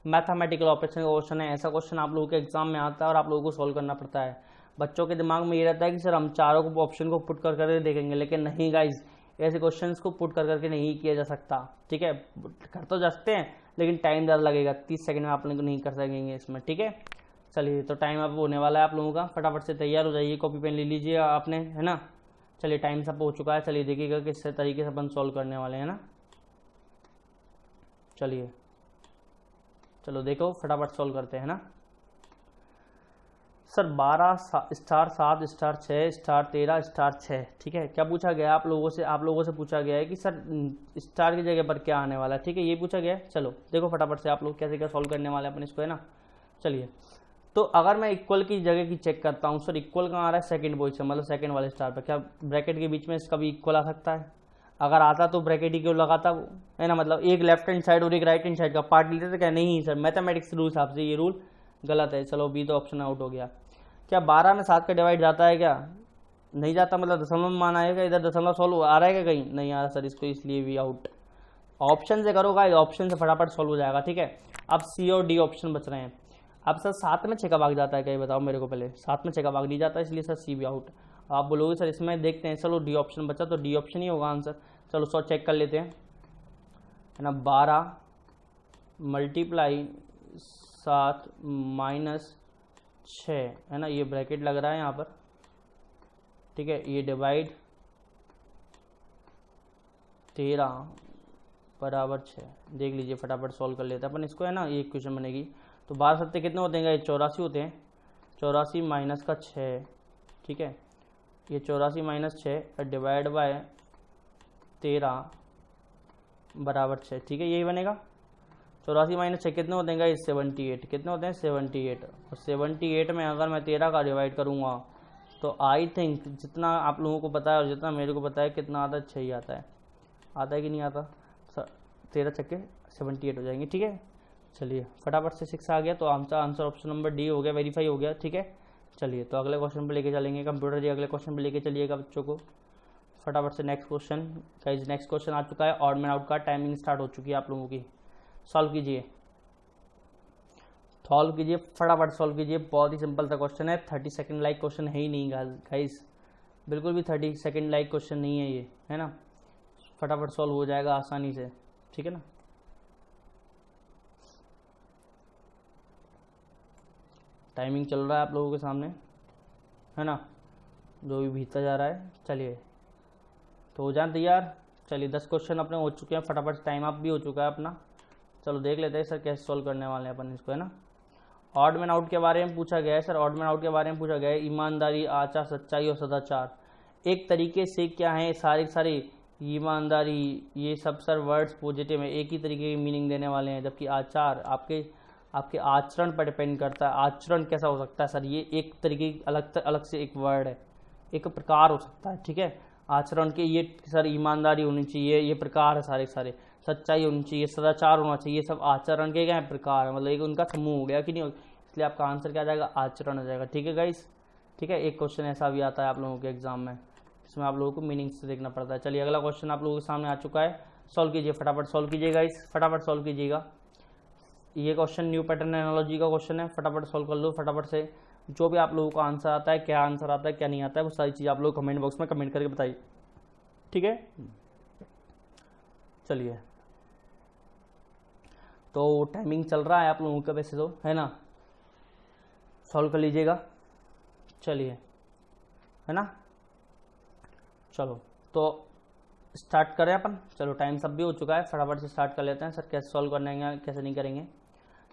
मैथमेटिकल ऑपरेशन का क्वेश्चन है। ऐसा क्वेश्चन आप लोगों के एग्जाम में आता है और आप लोगों को सॉल्व करना पड़ता है। बच्चों के दिमाग में ये रहता है कि सर हम चारों को ऑप्शन को पुट कर करके देखेंगे, लेकिन नहीं गाइज, ऐसे क्वेश्चंस को पुट कर करके नहीं किया जा सकता। ठीक है, कर तो जा सकते हैं लेकिन टाइम ज़्यादा लगेगा, 30 सेकंड में आप लोग नहीं कर सकेंगे इसमें। ठीक है, चलिए तो टाइम अब होने वाला है आप लोगों का, फटाफट से तैयार हो जाइए, कॉपी पेन ले लीजिए आपने, है ना। चलिए टाइम सब हो चुका है, चलिए देखिएगा किस तरीके से अपन सॉल्व करने वाले हैं ना। चलिए चलो देखो फटाफट सॉल्व करते हैं ना। Sir 12 star 7 star 6 star 13 star 6। ठीक है, क्या पूछा गया आप लोगों से पूछा गया है कि सर स्टार की जगह पर क्या आने वाला है। ठीक है, ये पूछा गया है। चलो देखो फटाफट से आप लोग कैसे क्या सॉल्व करने वाले हैं अपन इसको, है ना। चलिए, तो अगर मैं इक्वल की जगह की चेक करता हूँ, सर इक्वल कहाँ आ रहा है, सेकंड पोजीशन, मतलब सेकंड वाले स्टार पर। क्या ब्रैकेट के बीच में इसका भी इक्वल आ सकता है, अगर आता तो ब्रैकेट ही क्यों लगाता वो, है ना। मतलब एक लेफ्ट हैंड साइड और एक राइट हैंड साइड का पार्ट लेते थे क्या, नहीं सर मैथमेटिक्स रूल हिसाब से ये रूल गलत है। चलो बी तो ऑप्शन आउट हो गया। क्या 12 में 7 का डिवाइड जाता है क्या, नहीं जाता, मतलब दशमलव में मान आएगा, इधर दशमलव सॉल्व आ रहा है क्या, कहीं नहीं आ रहा सर, इसको इसलिए भी आउट। ऑप्शन से करोगा, ऑप्शन से फटाफट सॉल्व हो जाएगा। ठीक है, अब सी और डी ऑप्शन बच रहे हैं। अब सर 7 में 6 का भाग जाता है क्या, ये बताओ मेरे को पहले। 7 में 6 का भाग नहीं जाता, इसलिए सर सी भी आउट। आप बोलोगे सर इसमें देखते हैं, चलो डी ऑप्शन बचा तो डी ऑप्शन ही होगा आंसर। चलो सो चेक कर लेते हैं, है ना। 12 मल्टीप्लाई 7 माइनस 6, है ना, ये ब्रैकेट लग रहा है यहाँ पर। ठीक है, ये डिवाइड 13 बराबर 6। देख लीजिए फटाफट सॉल्व कर लेते हैं अपन इसको, है ना। ये इक्वेशन बनेगी तो 12 सत्ते कितने होते हैं, 84 होते हैं। 84 माइनस का 6, ठीक है, ये 84 माइनस 6 डिवाइड बाय 13 बराबर 6। ठीक है, यही बनेगा। 84 माइनस 6 कितने होते हैं, 78। कितने होते हैं, 78। और 78 में अगर मैं 13 का डिवाइड करूँगा तो आई थिंक जितना आप लोगों को पता है और जितना मेरे को पता है कितना आता है, 6 ही आता है कि नहीं आता। 13 छक्के 78 हो जाएंगे। ठीक है, चलिए फटाफट से 6 आ गया तो आंसर ऑप्शन नंबर डी हो गया, वेरीफाई हो गया। ठीक है, चलिए तो अगले क्वेश्चन पे लेके चलेंगे। कंप्यूटर जी अगले क्वेश्चन पे लेके चलिएगा बच्चों को फटाफट से। Next question guys, next question आ चुका है, ऑड मैन आउट का टाइमिंग स्टार्ट हो चुकी है आप लोगों की। सॉल्व कीजिए फटाफट सॉल्व कीजिए। बहुत ही सिंपल सा क्वेश्चन है, 30 सेकंड लाइक क्वेश्चन है ही नहीं गाइस, बिल्कुल भी 30 सेकंड लाइक क्वेश्चन नहीं है ये, है ना। फटाफट सॉल्व हो जाएगा आसानी से, ठीक है ना। टाइमिंग चल रहा है आप लोगों के सामने, है ना, जो भी भीतर जा रहा है। चलिए तो हो जाए तैयार। चलिए 10 क्वेश्चन अपने हो चुके हैं, फटाफट टाइम अप भी हो चुका है अपना। चलो देख लेते हैं सर कैसे सॉल्व करने वाले हैं अपन इसको, है ना। ऑड मैन आउट के बारे में पूछा गया है सर, ऑड मैन आउट के बारे में पूछा गया है। ईमानदारी, आचार, सच्चाई और सदाचार एक तरीके से क्या है, सारे ईमानदारी ये सब सर वर्ड्स पॉजिटिव है, एक ही तरीके की मीनिंग देने वाले हैं। जबकि आचार आपके आचरण पर डिपेंड करता है, आचरण कैसा हो सकता है सर, ये एक तरीके की अलग से एक वर्ड है, एक प्रकार हो सकता है, ठीक है। आचरण के ये सर ईमानदारी होनी चाहिए, ये प्रकार है सारे। सच्चाई होनी चाहिए, सदाचार होना चाहिए, ये सब आचरण के क्या है, प्रकार है, मतलब एक उनका समूह हो गया कि नहीं। इसलिए आपका आंसर क्या आ जाएगा, आचरण हो जाएगा, ठीक है गाइस। ठीक है, एक क्वेश्चन ऐसा भी आता है आप लोगों के एग्जाम में, इसमें आप लोगों को मीनिंग से देखना पड़ता है। चलिए अगला क्वेश्चन आप लोगों के सामने आ चुका है, सॉल्व कीजिए, फटाफट सॉल्व कीजिए गाइस, फटाफट सॉल्व कीजिएगा। ये क्वेश्चन न्यू पैटर्न एनालॉजी का क्वेश्चन है, फटाफट सॉल्व कर लो फटाफट से। जो भी आप लोगों को आंसर आता है, क्या आंसर आता है क्या नहीं आता है, वो सारी चीज़ आप लोग कमेंट बॉक्स में कमेंट करके बताइए, ठीक है। चलिए तो टाइमिंग चल रहा है आप लोगों का वैसे तो, है ना, सॉल्व कर लीजिएगा। चलिए, है ना, चलो तो स्टार्ट करें अपन। चलो टाइम सब भी हो चुका है, फटाफट से स्टार्ट कर लेते हैं। सर कैसे सॉल्व करने कैसे नहीं करेंगे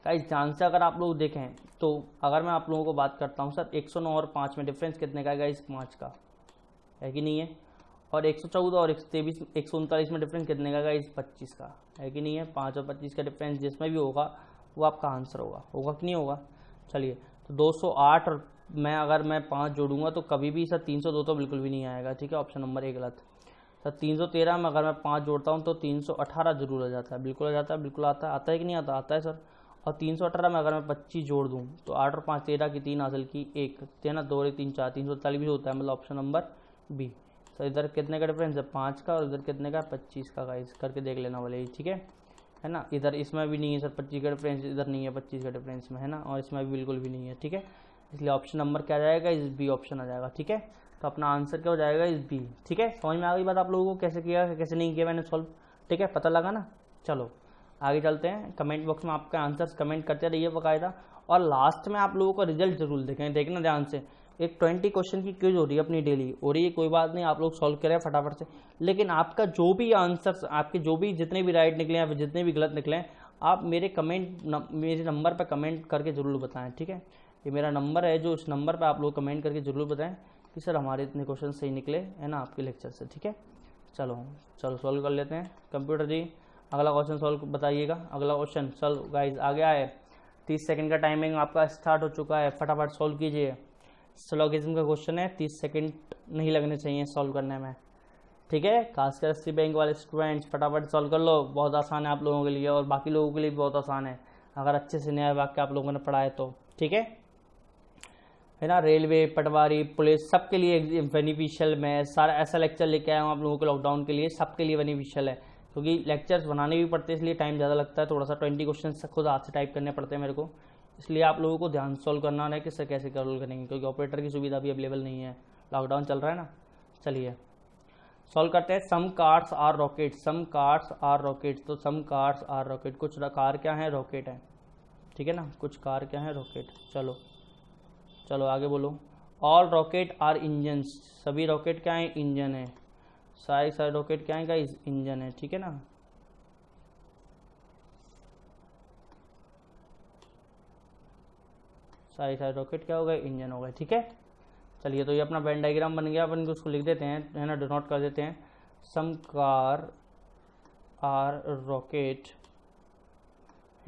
गाइस, ध्यान से अगर आप लोग देखें तो अगर मैं आप लोगों को बात करता हूँ सर 109 और 5 में डिफरेंस कितने का है गाइस, 5 का है कि नहीं है। और 114 और 139 में डिफरेंस कितने का गाइस, 25 का है कि नहीं है। 5 और 25 का डिफरेंस जिसमें भी होगा वो आपका आंसर होगा कि नहीं होगा। चलिए तो 208 और अगर मैं 5 जोड़ूंगा तो कभी भी सर 302 तो बिल्कुल भी नहीं आएगा, ठीक है, ऑप्शन नंबर 1 गलत। सर 313 में अगर मैं 5 जोड़ता हूँ तो 318 जरूर आ जाता है, बिल्कुल आ जाता है, बिल्कुल आता है कि नहीं आता है सर। और 318 में अगर मैं 25 जोड़ दूँ तो 8 और 5 13 की 3 हासिल की 1 है ना, 2 3 4 340 भी होता है, मतलब ऑप्शन नंबर बी। सर इधर कितने का डिफरेंस है, 5 का, और इधर कितने का, 25 का गाइस, करके देख लेना वाले, ठीक है ना। इधर इसमें भी नहीं है सर 25 का डिफरेंस, इधर नहीं है 25 का डिफरेंस में, है ना, और इसमें भी बिल्कुल भी नहीं है, ठीक है। इसलिए ऑप्शन नंबर क्या आ जाएगा, इस बी ऑप्शन आ जाएगा, ठीक है। तो अपना आंसर क्या हो जाएगा, इस बी, ठीक है। समझ में आ गई बात आप लोगों को, कैसे किया कैसे नहीं किया मैंने सॉल्व, ठीक है, पता लगा ना। चलो आगे चलते हैं, कमेंट बॉक्स में आपका आंसर्स कमेंट करते रहिए बाकायदा, और लास्ट में आप लोगों का रिजल्ट जरूर देखें, देखना ध्यान से। एक 20 क्वेश्चन की क्विज हो रही है अपनी डेली, हो रही है, कोई बात नहीं, आप लोग सॉल्व करें फटाफट से। लेकिन आपका जो भी आंसर्स, आपके जो भी जितने भी राइट निकले या फिर जितने भी गलत निकले, आप मेरे नंबर पर कमेंट करके जरूर बताएं, ठीक है। ये मेरा नंबर है, जो इस नंबर पर आप लोग कमेंट करके जरूर बताएं कि सर हमारे इतने क्वेश्चन सही निकले, है ना, आपके लेक्चर से, ठीक है। चलो सॉल्व कर लेते हैं। कंप्यूटर जी अगला क्वेश्चन सॉल्व बताइएगा, अगला क्वेश्चन। चलो गाइज आ गया है, 30 सेकंड का टाइमिंग आपका स्टार्ट हो चुका है, फटाफट सॉल्व कीजिए। सिलोगिज्म का क्वेश्चन है, 30 सेकंड नहीं लगने चाहिए सॉल्व करने में, ठीक है। खासकर एससी बैंक वाले स्टूडेंट्स फटाफट सॉल्व कर लो, बहुत आसान है आप लोगों के लिए, और बाकी लोगों के लिए भी बहुत आसान है अगर अच्छे से न्याय वाक्य आप लोगों ने पढ़ा है तो, ठीक है ना। रेलवे, पटवारी, पुलिस, सबके लिए बेनिफिशियल, मैं सारा ऐसा लेक्चर लेके आया हूँ आप लोगों को लॉकडाउन के लिए, सबके लिए बेनिफिशियल है, क्योंकि लेक्चर्स बनाने भी पड़ते हैं इसलिए टाइम ज़्यादा लगता है थोड़ा सा, 20 क्वेश्चन खुद हाथ से टाइप करने पड़ते हैं मेरे को, इसलिए आप लोगों को ध्यान सॉल्व करना है कि सर कैसे सॉल्व करेंगे, क्योंकि ऑपरेटर की सुविधा भी अवेलेबल नहीं है, लॉकडाउन चल रहा है ना। चलिए सॉल्व करते हैं। Some cars are rocket, some cars are rocket, तो सम कार्स आर रॉकेट, कुछ कार क्या है, रॉकेट है, ठीक है ना, कुछ कार क्या है, रॉकेट। चलो आगे बोलो। ऑल रॉकेट आर इंजन, सभी रॉकेट क्या है, इंजन है, सारे रॉकेट क्या है गाइस, इंजन है, ठीक है ना। सारे रॉकेट क्या हो गए, इंजन हो गए, ठीक है। चलिए तो ये अपना वेन डायग्राम बन गया, अपन उसको लिख देते हैं, है ना, डिनोट कर देते हैं। Some car are rocket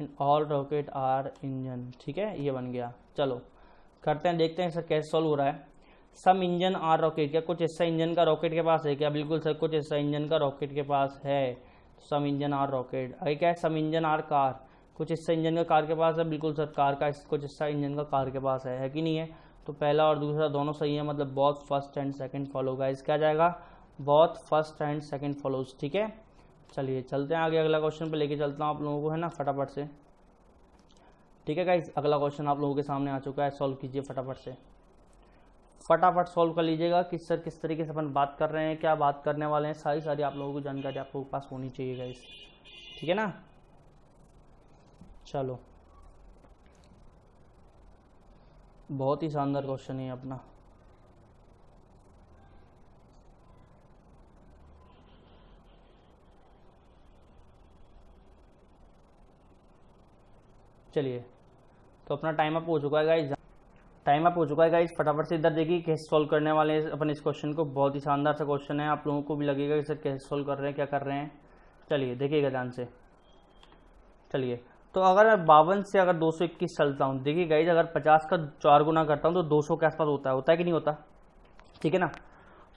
and all rocket are engine, ठीक है, ये बन गया। चलो करते हैं, देखते हैं सर कैसे सॉल्व हो रहा है। सम इंजन आर रॉकेट, क्या कुछ हिस्सा इंजन का रॉकेट के पास है क्या, बिल्कुल सर, कुछ हिस्सा इंजन का रॉकेट के पास है, सम इंजन आर रॉकेट। आगे क्या है, सम इंजन आर कार, कुछ हिस्सा इंजन का कार के पास है, बिल्कुल सर, कार का कुछ हिस्सा इंजन का कार के पास है कि नहीं है। तो पहला और दूसरा दोनों सही है, मतलब both first and second follow, guys क्या जाएगा, both first and second follows, ठीक है। चलिए चलते हैं आगे, अगला क्वेश्चन पे लेके चलता हूँ आप लोगों को, है ना, फटाफट से, ठीक है गाइस। अगला क्वेश्चन आप लोगों के सामने आ चुका है, सॉल्व कीजिए फटाफट से, फटाफट सॉल्व कर लीजिएगा कि सर किस तरीके से अपन बात कर रहे हैं, क्या बात करने वाले हैं, सारी आप लोगों की जानकारी आप लोगों के पास होनी चाहिए गाइस, ठीक है ना। चलो बहुत ही शानदार क्वेश्चन है अपना, चलिए, तो अपना टाइम अप हो चुका है गाइज, टाइम अप हो चुका है गाइज। फटाफट से इधर देखिए कैसे सॉल्व करने वाले हैं अपन इस क्वेश्चन को। बहुत ही शानदार सा क्वेश्चन है, आप लोगों को भी लगेगा कि सर कैसे सॉल्व कर रहे हैं, क्या कर रहे हैं। चलिए देखिएगा ध्यान से। चलिए, तो अगर मैं 52 से अगर 221 चलता हूँ, देखिए गाइज अगर 50 का 4 गुना करता हूँ तो 200 के आसपास होता है कि नहीं होता, ठीक है ना।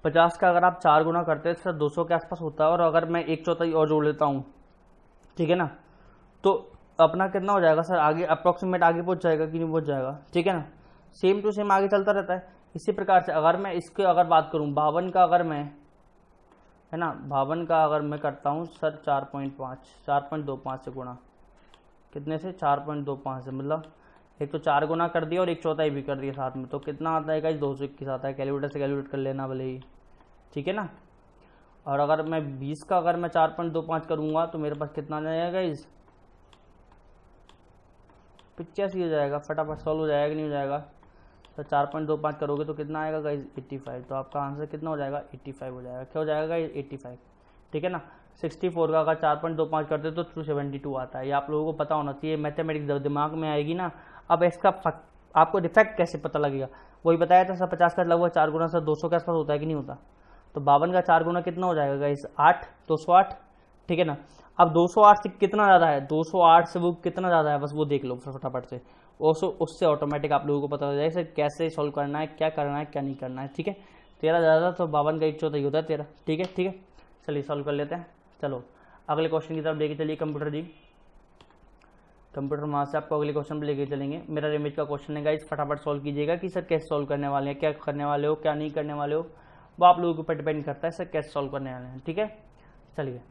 50 का अगर आप 4 गुना करते हैं तो सर 200 के आसपास होता है। और अगर मैं 1/4 और जोड़ लेता हूँ, ठीक है ना, तो अपना कितना हो जाएगा सर, आगे अप्रोक्सीमेट आगे पहुंच जाएगा कि नहीं पहुंच जाएगा, ठीक है ना। सेम टू सेम आगे चलता रहता है। इसी प्रकार से अगर मैं इसके अगर बात करूं 52 का, अगर मैं है ना 52 का अगर मैं करता हूं सर 4.25 से गुणा, कितने से 4.25 से, मतलब एक तो 4 गुना कर दिया और 1/4 भी कर दिया साथ में, तो कितना आता है गाइस 221 आता है। कैलकुलेटर से कैलकुलेट कर लेना भले ही, ठीक है ना। और अगर मैं 20 का अगर मैं 4.25 करूंगा तो मेरे पास कितना आ जाएगा गाइस, 85 हो जाएगा। फटाफट सॉल्व हो जाएगा कि नहीं हो जाएगा। तो 4.25 करोगे तो कितना आएगा गाइस 85। तो आपका आंसर कितना हो जाएगा 85 हो जाएगा। क्या हो जाएगा गाइस 85, ठीक है ना। 64 का अगर 4.25 करते तो 272 आता है। ये आप लोगों को पता होना चाहिए, मैथमेटिक्स जब दिमाग में आएगी ना। अब इसका आपको डिफेक्ट कैसे पता लगेगा, वही बताया था सर 50 का लगभग 4 गुना सर 200 के आसपास होता है कि नहीं होता। तो 52 का 4 गुना कितना हो जाएगा गाइस 8, 208, ठीक है ना। अब 208 से कितना ज़्यादा है, 208 से वो कितना ज़्यादा है, बस वो देख लो फटाफट से। उससे ऑटोमेटिक आप लोगों को पता हो जाएगा कैसे सॉल्व करना है, क्या करना है क्या नहीं करना है, ठीक है। 13 ज़्यादा तो 52 का 1/4 होता है 13, ठीक है, ठीक है। चलिए सॉल्व कर लेते हैं। चलो अगले क्वेश्चन की तरफ लेके चलिए कंप्यूटर जी। कंप्यूटर वहाँ से आपको अगले क्वेश्चन पर लेके चलेंगे। मेरा इमेज का क्वेश्चन है गाइस, फटाफट सॉल्व कीजिएगा कि सर कैसे सॉल्व करने वाले हैं, क्या करने वाले हो क्या नहीं करने वाले हो, वो आप लोगों के ऊपर डिपेंड करता है सर कैसे सॉल्व करने वाले हैं, ठीक है। चलिए,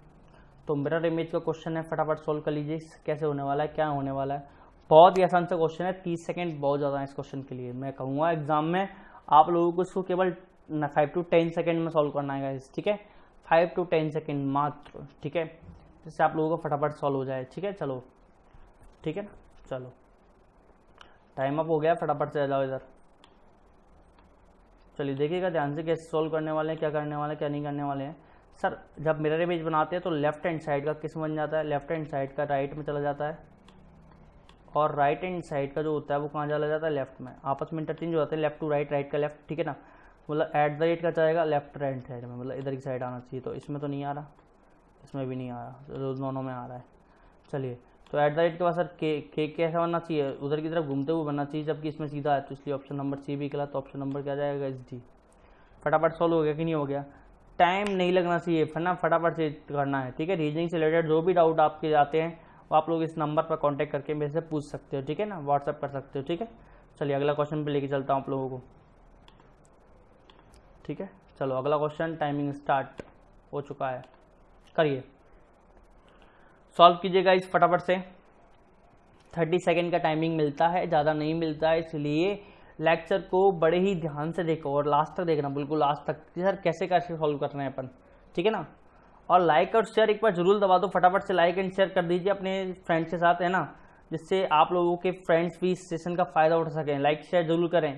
तो मिरर इमेज का क्वेश्चन है, फटाफट सॉल्व कर लीजिए कैसे होने वाला है, क्या होने वाला है। बहुत ही आसान सा क्वेश्चन है, 30 सेकंड बहुत ज़्यादा है इस क्वेश्चन के लिए। मैं कहूँगा एग्जाम में आप लोगों को इसको केवल 5 to 10 सेकंड में सॉल्व करना है, ठीक है। 5 to 10 सेकंड मात्र, ठीक है, जिससे आप लोगों को फटाफट सॉल्व हो जाए, ठीक है। चलो ठीक है ना, चलो टाइम अप हो गया, फटाफट से जाओ इधर। चलिए देखिएगा ध्यान से कैसे सॉल्व करने वाले हैं, क्या करने वाले हैं क्या नहीं करने वाले हैं। सर जब मिरर इमेज बनाते हैं तो लेफ्ट हैंड साइड का किस बन जाता है, लेफ्ट हैंड साइड का राइट में चला जाता है, और राइट हैंड साइड का जो होता है वो कहाँ चला जाता है, लेफ्ट में। आपस में इंटरचेंज हो जाते हैं, लेफ्ट टू राइट, राइट का लेफ्ट, ठीक है ना। मतलब एट द रेट का जाएगा लेफ्ट राइट साइड में, मतलब इधर की साइड आना चाहिए। तो इसमें तो नहीं आ रहा, इसमें भी नहीं आ रहा, तो दोनों में आ रहा है। चलिए, तो एट द रेट के बाद सर के कैसा बनना चाहिए, उधर की तरफ घूमते हुए बनना चाहिए, जबकि इसमें सीधा है, तो इसलिए ऑप्शन नंबर सी भी निकला। तो ऑप्शन नंबर क्या जाएगा इस डी। फटाफट सॉल्व हो गया कि नहीं हो गया। टाइम नहीं लगना चाहिए, ना फटाफट से करना है, ठीक है। रीजनिंग से रिलेटेड जो भी डाउट आपके आते हैं वो आप लोग इस नंबर पर कांटेक्ट करके मेरे से पूछ सकते हो, ठीक है ना, व्हाट्सएप कर सकते हो, ठीक है। चलिए अगला क्वेश्चन पे लेके चलता हूँ आप लोगों को, ठीक है। चलो अगला क्वेश्चन, टाइमिंग स्टार्ट हो चुका है, करिए सॉल्व कीजिएगा इस फटाफट से। 30 सेकेंड का टाइमिंग मिलता है, ज़्यादा नहीं मिलता है, इसलिए लेक्चर को बड़े ही ध्यान से देखो और लास्ट तक देखना, बिल्कुल लास्ट तक, सर कैसे कैसे सॉल्व कर रहे हैं अपन, ठीक है ना। और लाइक और शेयर एक बार जरूर दबा दो, फटाफट से लाइक एंड शेयर कर दीजिए अपने फ्रेंड्स के साथ, है ना, जिससे आप लोगों के फ्रेंड्स भी इस सेशन का फ़ायदा उठा सकें। लाइक शेयर जरूर करें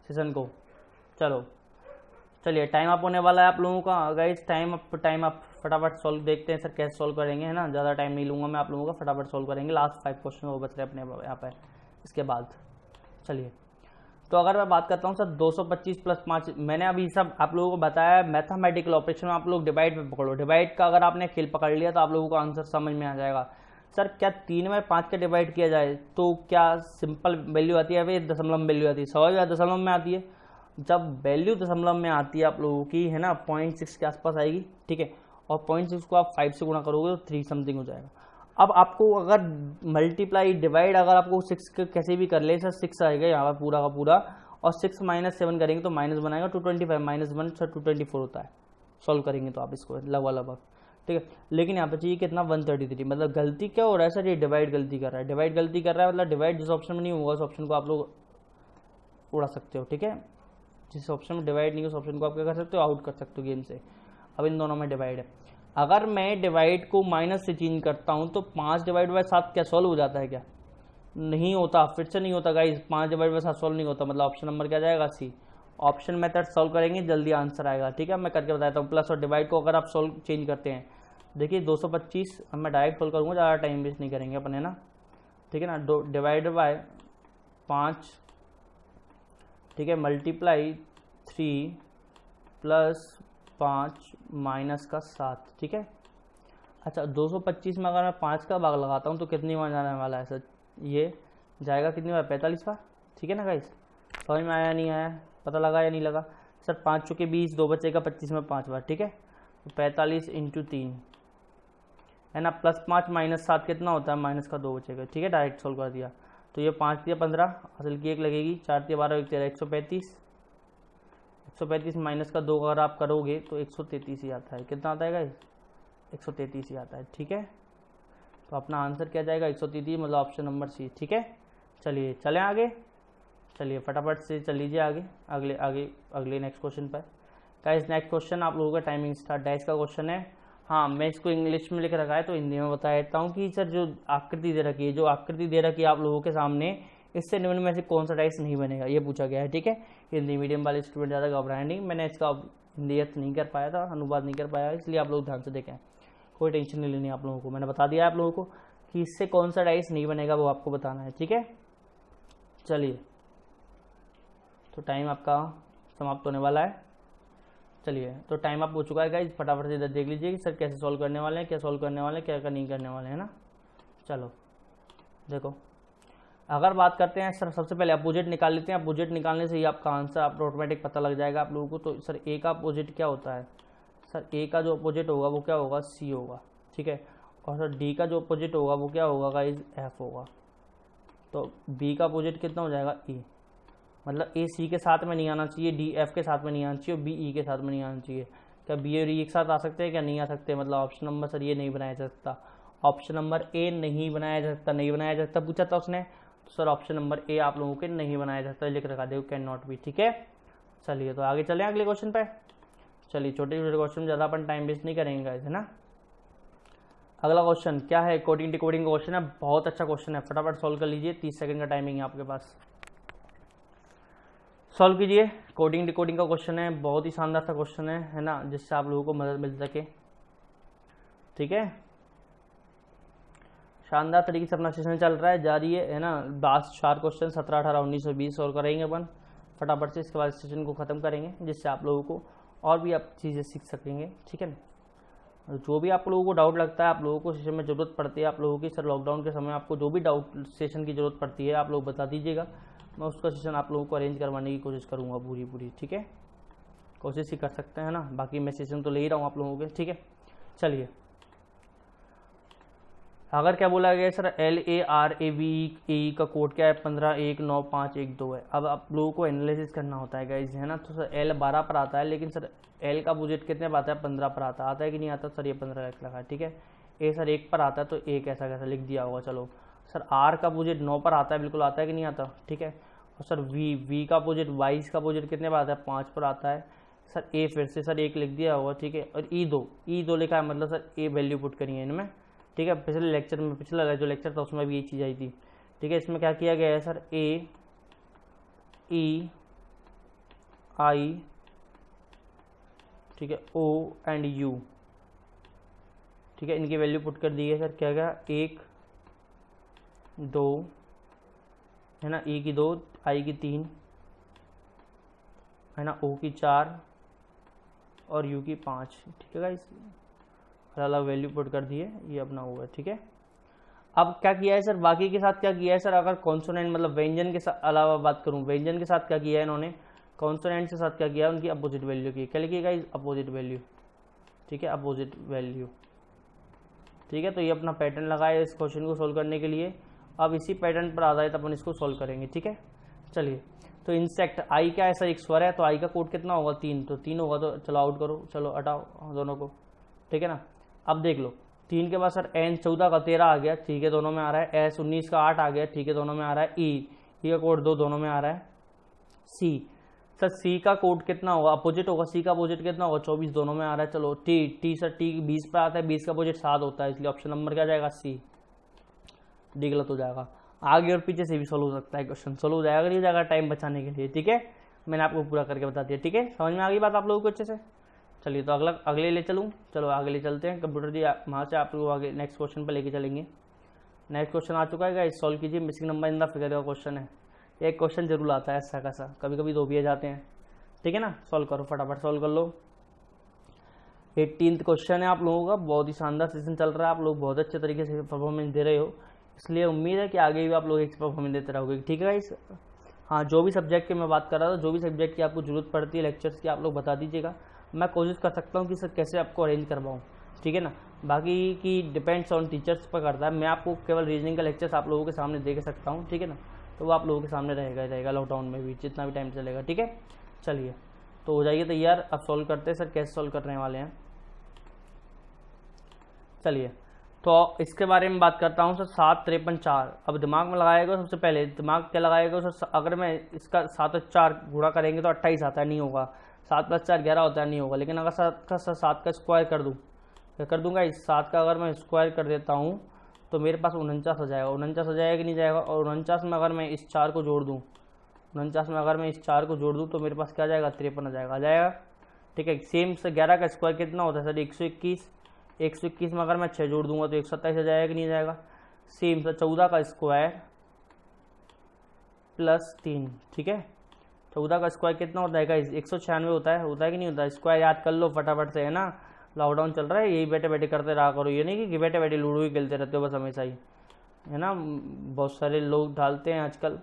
सेशन को। चलो चलिए टाइम अप होने वाला है आप लोगों का गाइस, टाइम अप फटाफट सॉल्व देखते हैं सर कैसे सॉल्व करेंगे, है ना। ज़्यादा टाइम नहीं लूँगा मैं आप लोगों का, फटाफट सॉल्व करेंगे। लास्ट 5 क्वेश्चन वो बच रहे अपने यहाँ पर इसके बाद। चलिए, तो अगर मैं बात करता हूँ सर 225 + 5, मैंने अभी सब आप लोगों को बताया मैथमेटिकल ऑपरेशन में आप लोग डिवाइड पे पकड़ो। डिवाइड का अगर आपने खेल पकड़ लिया तो आप लोगों को आंसर समझ में आ जाएगा। सर क्या 3 में 5 का डिवाइड किया जाए तो क्या सिंपल वैल्यू आती है, फिर दशमलव वैल्यू आती है, स्वाभाविक दशमलव में आती है। जब वैल्यू दशमलव में आती है आप लोगों की, है ना, 0.6 के आसपास आएगी, ठीक है। और 0.6 को आप 5 से गुणा करोगे तो 3 समथिंग हो जाएगा। अब आपको अगर मल्टीप्लाई डिवाइड अगर आपको 6 कैसे भी कर ले, सर 6 आएगा यहाँ पर पूरा का पूरा, और 6 - 7 करेंगे तो माइनस बनाएगा 225 - 1 सर 224 होता है। सॉल्व करेंगे तो आप इसको लगभग, ठीक है। लेकिन यहाँ पे चाहिए कितना 133, मतलब गलती क्या हो रहा है सर, ये डिवाइड गलती कर रहा है, डिवाइड गलती कर रहा है, मतलब डिवाइड जिस ऑप्शन में नहीं होगा उस ऑप्शन को आप लोग उड़ा सकते हो, ठीक है। जिस ऑप्शन में डिवाइड नहीं उस ऑप्शन को आप क्या कर सकते हो, आउट कर सकते हो गेम से। अब इन दोनों में डिवाइड है, अगर मैं डिवाइड को माइनस से चेंज करता हूँ तो 5 / 7 क्या सॉल्व हो जाता है, क्या नहीं होता, फिर से नहीं होता गाइस, 5 / 7 सॉल्व नहीं होता, मतलब ऑप्शन नंबर क्या जाएगा सी। ऑप्शन मेथड सॉल्व करेंगे जल्दी आंसर आएगा, ठीक है। मैं करके बताता हूँ। प्लस और डिवाइड को अगर आप सॉल्व चेंज करते हैं, देखिए 225, अब मैं डायरेक्ट सॉल्व करूँगा, ज़्यादा टाइम वेस्ट नहीं करेंगे अपन, है ना। ठीक है ना, डिवाइडेड बाय 5, ठीक है, मल्टीप्लाई 3 प्लस 5 माइनस का 7, ठीक है। अच्छा 225 में अगर मैं 5 का भाग लगाता हूँ तो कितनी बार जाने वाला है सर, ये जाएगा कितनी बार, 45 बार, ठीक है ना गाइस। समझ में आया नहीं आया, पता लगा या नहीं लगा सर। 5 चुके 20, 2 बचेगा 25 में 5 बार, ठीक है। तो 45 × 3 है ना, प्लस 5 माइनस 7 कितना होता है, माइनस का 2 बचेगा, ठीक है। डायरेक्ट सोल्व कर दिया तो ये 5 दिया 15, असल की 1 लगेगी, 4 दिया 12, 1 13, 135, 135 माइनस का 2 अगर आप करोगे तो 133 ही आता है। कितना आता है गाइस, 133 ही आता है, ठीक है। तो अपना आंसर क्या जाएगा, 133, मतलब ऑप्शन नंबर सी, ठीक है। चलिए चलें आगे, चलिए फटाफट से चल लीजिए आगे, अगले नेक्स्ट क्वेश्चन पर। गाइस नेक्स्ट क्वेश्चन आप लोगों का टाइमिंग स्टार्ट डैश का क्वेश्चन है। हाँ मैं इसको इंग्लिश में लिख रखा है तो हिंदी में बता देता हूँ कि सर जो आकृति दे रखी है, जो आकृति दे रखी है आप लोगों के सामने, इससे निम्न में से कौन सा डाइस नहीं बनेगा, ये पूछा गया है, ठीक है। हिंदी मीडियम वाले स्टूडेंट ज़्यादा घबराए नहीं, मैंने इसका हिंदी नहीं कर पाया था, अनुवाद नहीं कर पाया, इसलिए आप लोग ध्यान से देखें, कोई टेंशन नहीं लेनी आप लोगों को। मैंने बता दिया आप लोगों को कि इससे कौन सा डाइस नहीं बनेगा, वो आपको बताना है, ठीक है। चलिए तो टाइम आपका समाप्त होने वाला है। चलिए तो टाइम आप हो चुका है गाइस, फटाफट से इधर देख लीजिए कि सर कैसे सॉल्व करने वाले हैं, क्या सॉल्व करने वाले हैं, क्या नहीं करने वाले हैं ना। चलो देखो, अगर बात करते हैं सर, सबसे पहले अपोजिट निकाल लेते हैं। अपोजिट निकालने से ही आपका आंसर आप ऑटोमेटिक पता लग जाएगा आप लोगों को। तो सर ए का अपोजिट क्या होता है, सर ए का जो अपोजिट होगा वो क्या होगा, सी होगा, ठीक है। और सर डी का जो अपोजिट होगा वो क्या होगा गाइस, एफ होगा। तो बी का अपोजिट कितना हो जाएगा, ई, मतलब ए सी के साथ में नहीं आना चाहिए, डी एफ के साथ में नहीं आना चाहिए, और बी ई के साथ में नहीं आना चाहिए। क्या बी और ई एक साथ आ सकते हैं, क्या नहीं आ सकते, मतलब ऑप्शन नंबर सर ये नहीं बनाया जा सकता, ऑप्शन नंबर ए नहीं बनाया जा सकता, नहीं बनाया जा सकता पूछा था उसने, तो सर ऑप्शन नंबर ए आप लोगों के नहीं बनाया जा सकता, लिख रखा देखो, कैन नॉट बी, ठीक है। चलिए तो आगे चलें अगले क्वेश्चन पे। चलिए छोटे छोटे क्वेश्चन में ज़्यादा अपन टाइम वेस्ट नहीं करेंगे गाइस, है ना। अगला क्वेश्चन क्या है, कोडिंग डिकोडिंग का क्वेश्चन है, बहुत अच्छा क्वेश्चन है, फटाफट सॉल्व कर लीजिए, 30 सेकंड का टाइमिंग है आपके पास, सॉल्व कीजिए। कोडिंग डिकोडिंग का क्वेश्चन है, बहुत ही शानदार सा क्वेश्चन है ना, जिससे आप लोगों को मदद मिल सके, ठीक है। शानदार तरीके से अपना सेशन चल रहा है, जारी है ना। 4 क्वेश्चन 17, 18, 19 और 20 सॉल्व करेंगे अपन फटाफट से, इसके बाद सेशन को ख़त्म करेंगे, जिससे आप लोगों को और भी आप चीज़ें सीख सकेंगे, ठीक है ना। जो भी आप लोगों को डाउट लगता है, आप लोगों को सेशन में ज़रूरत पड़ती है आप लोगों की, सर लॉकडाउन के समय आपको जो भी डाउट सेशन की ज़रूरत पड़ती है आप लोग बता दीजिएगा, मैं उसका सेशन आप लोगों को अरेंज करवाने की कोशिश करूँगा पूरी, ठीक है। कोशिश ही कर सकते हैं ना, बाकी मैं सेशन तो ले ही रहा हूँ आप लोगों के, ठीक है। चलिए अगर क्या बोला गया सर, LARAVE का कोड क्या है, 15195112 है। अब आप लोगों को एनालिसिस करना होता है गाइस, है ना। तो सर L 12 पर आता है, लेकिन सर L का अपोजिट कितने पर आता है, 15 पर आता है कि नहीं आता, सर ये 15 लगा है, ठीक है। A सर 1 पर आता है, तो A कैसा कैसा लिख दिया होगा, चलो। सर R का अपोजिट 9 पर आता है, बिल्कुल आता है कि नहीं आता, ठीक है। और सर V का अपोजिट 22 का अपोजिट कितने पर आता है, 5 पर आता है। सर A फिर से सर 1 लिख दिया होगा, ठीक है। और E2 लिखा है, मतलब सर A वैल्यू पुट करी है इनमें, ठीक है। पिछले लेक्चर में, पिछला जो लेक्चर था उसमें भी ये चीज़ आई थी, ठीक है। इसमें क्या किया गया है सर, A E I, ठीक है, O एंड U, ठीक है, इनकी वैल्यू पुट कर दी है सर। क्या क्या, 1 2 है ना, E की 2, I की 3 है ना, O की 4 और U की 5, ठीक है गाइस, अलग वैल्यू पुट कर दी है, ये अपना हुआ है, ठीक है। अब क्या किया है सर, बाकी के साथ क्या किया है सर, अगर कॉन्सोनेंट मतलब व्यंजन के साथ अलावा बात करूं, व्यंजन के साथ क्या किया है इन्होंने, कॉन्सोनेंट के साथ क्या किया है, उनकी अपोजिट वैल्यू की, क्या लिखिएगा इस अपोजिट वैल्यू, ठीक है, अपोजिट वैल्यू, ठीक है। तो ये अपना पैटर्न लगाया इस क्वेश्चन को सोल्व करने के लिए। अब इसी पैटर्न पर आधारित अपन इसको सोल्व करेंगे, ठीक है। चलिए तो इंसेक्ट आई क्या है सर, एक स्वर है, तो आई का कोड कितना होगा, 3, तो 3 होगा, तो चलो आउट करो, चलो हटाओ दोनों को, ठीक है ना। अब देख लो 3 के बाद सर N 14 का 13 आ गया, ठीक है, दोनों में आ रहा है। S 19 का 8 आ गया, ठीक है, दोनों में आ रहा है। E का कोड 2 दोनों में आ रहा है। C सर C का कोड कितना होगा, अपोजिट होगा, C का अपोजिट कितना होगा, 24 दोनों में आ रहा है। चलो T सर T 20 पे आता है, 20 का अपोजिट 7 होता है, इसलिए ऑप्शन नंबर क्या जाएगा, C। D गलत हो जाएगा। आगे और पीछे से भी सोल्व हो सकता है क्वेश्चन, सोल्व हो जाएगा, नहीं हो जाएगा, टाइम बचाने के लिए, ठीक है। मैंने आपको पूरा करके बता दिया, ठीक है, समझ में आ गई बात आप लोगों को अच्छे से। चलिए तो अगले ले चलूँ, चलो आगे ले चलते हैं। कंप्यूटर जी वहाँ से आप लोग आगे नेक्स्ट क्वेश्चन पर लेके चलेंगे। नेक्स्ट क्वेश्चन आ चुका है गाइस, सॉल्व कीजिए। Missing number in the figure का क्वेश्चन है, एक क्वेश्चन जरूर आता है ऐसा कैसा, कभी कभी दो भी आ जाते हैं, ठीक है ना। सॉल्व करो, फटाफट सॉल्व कर लो। 18th क्वेश्चन है आप लोगों का। बहुत ही शानदार सेशन चल रहा है, आप लोग बहुत अच्छे तरीके से परफॉर्मेंस दे रहे हो, इसलिए उम्मीद है कि आगे भी आप लोग एक परफॉर्मेंस देते रहोगे, ठीक है गाइस। हाँ, जो भी सब्जेक्ट की मैं बात कर रहा था, जो भी सब्जेक्ट की आपको जरूरत पड़ती है लेक्चर्स की, आप लोग बता दीजिएगा, मैं कोशिश कर सकता हूँ कि सर कैसे आपको अरेंज करवाऊँ, ठीक है ना। बाकी की डिपेंड्स ऑन टीचर्स पर करता है, मैं आपको केवल रीजनिंग का लेक्चर्स आप लोगों के सामने दे सकता हूँ, ठीक है ना। तो वो आप लोगों के सामने रहेगा लॉकडाउन में भी, जितना भी टाइम चलेगा, ठीक है। चलिए, तो हो जाइए तैयार, अब सॉल्व करते हैं। सर कैसे सॉल्व करने वाले हैं, चलिए तो इसके बारे में बात करता हूँ। सर 7 53 4, अब दिमाग में लगाएगा सबसे पहले, दिमाग क्या लगाएगा सर, अगर मैं इसका 7 और 4 गुणा करेंगे तो 28 आता है, नहीं होगा। 7 + 4 11 होता है, नहीं होगा। लेकिन अगर 7 का स्क्वायर कर दूँ, क्या कर दूंगा, इस 7 का अगर मैं स्क्वायर कर देता हूँ तो मेरे पास 49 हो जाएगा। 49 हो जाएगा कि नहीं जाएगा। और 49 में अगर मैं इस 4 को जोड़ दूँ, 49 में अगर मैं इस 4 को जोड़ दूँ तो मेरे पास क्या आ जाएगा, 53 आ जाएगा, ठीक है। सेम से 11 का स्क्वायर कितना होता है सर, 121। 121 में अगर मैं 6 जोड़ दूंगा तो 127 आ जाएगा कि नहीं जाएगा। सेम से 14 का स्क्वायर प्लस 3, ठीक है। 14 का स्क्वायर कितना होता है, 196 होता है कि नहीं होता है। स्क्वायर याद कर लो फटाफट से, है ना। लॉकडाउन चल रहा है, यही बैठे बैठे करते रहा करो, ये नहीं कि बैठे बैठे लूडो ही खेलते रहते हो बस हमेशा ही, है ना। बहुत सारे लोग डालते हैं आजकल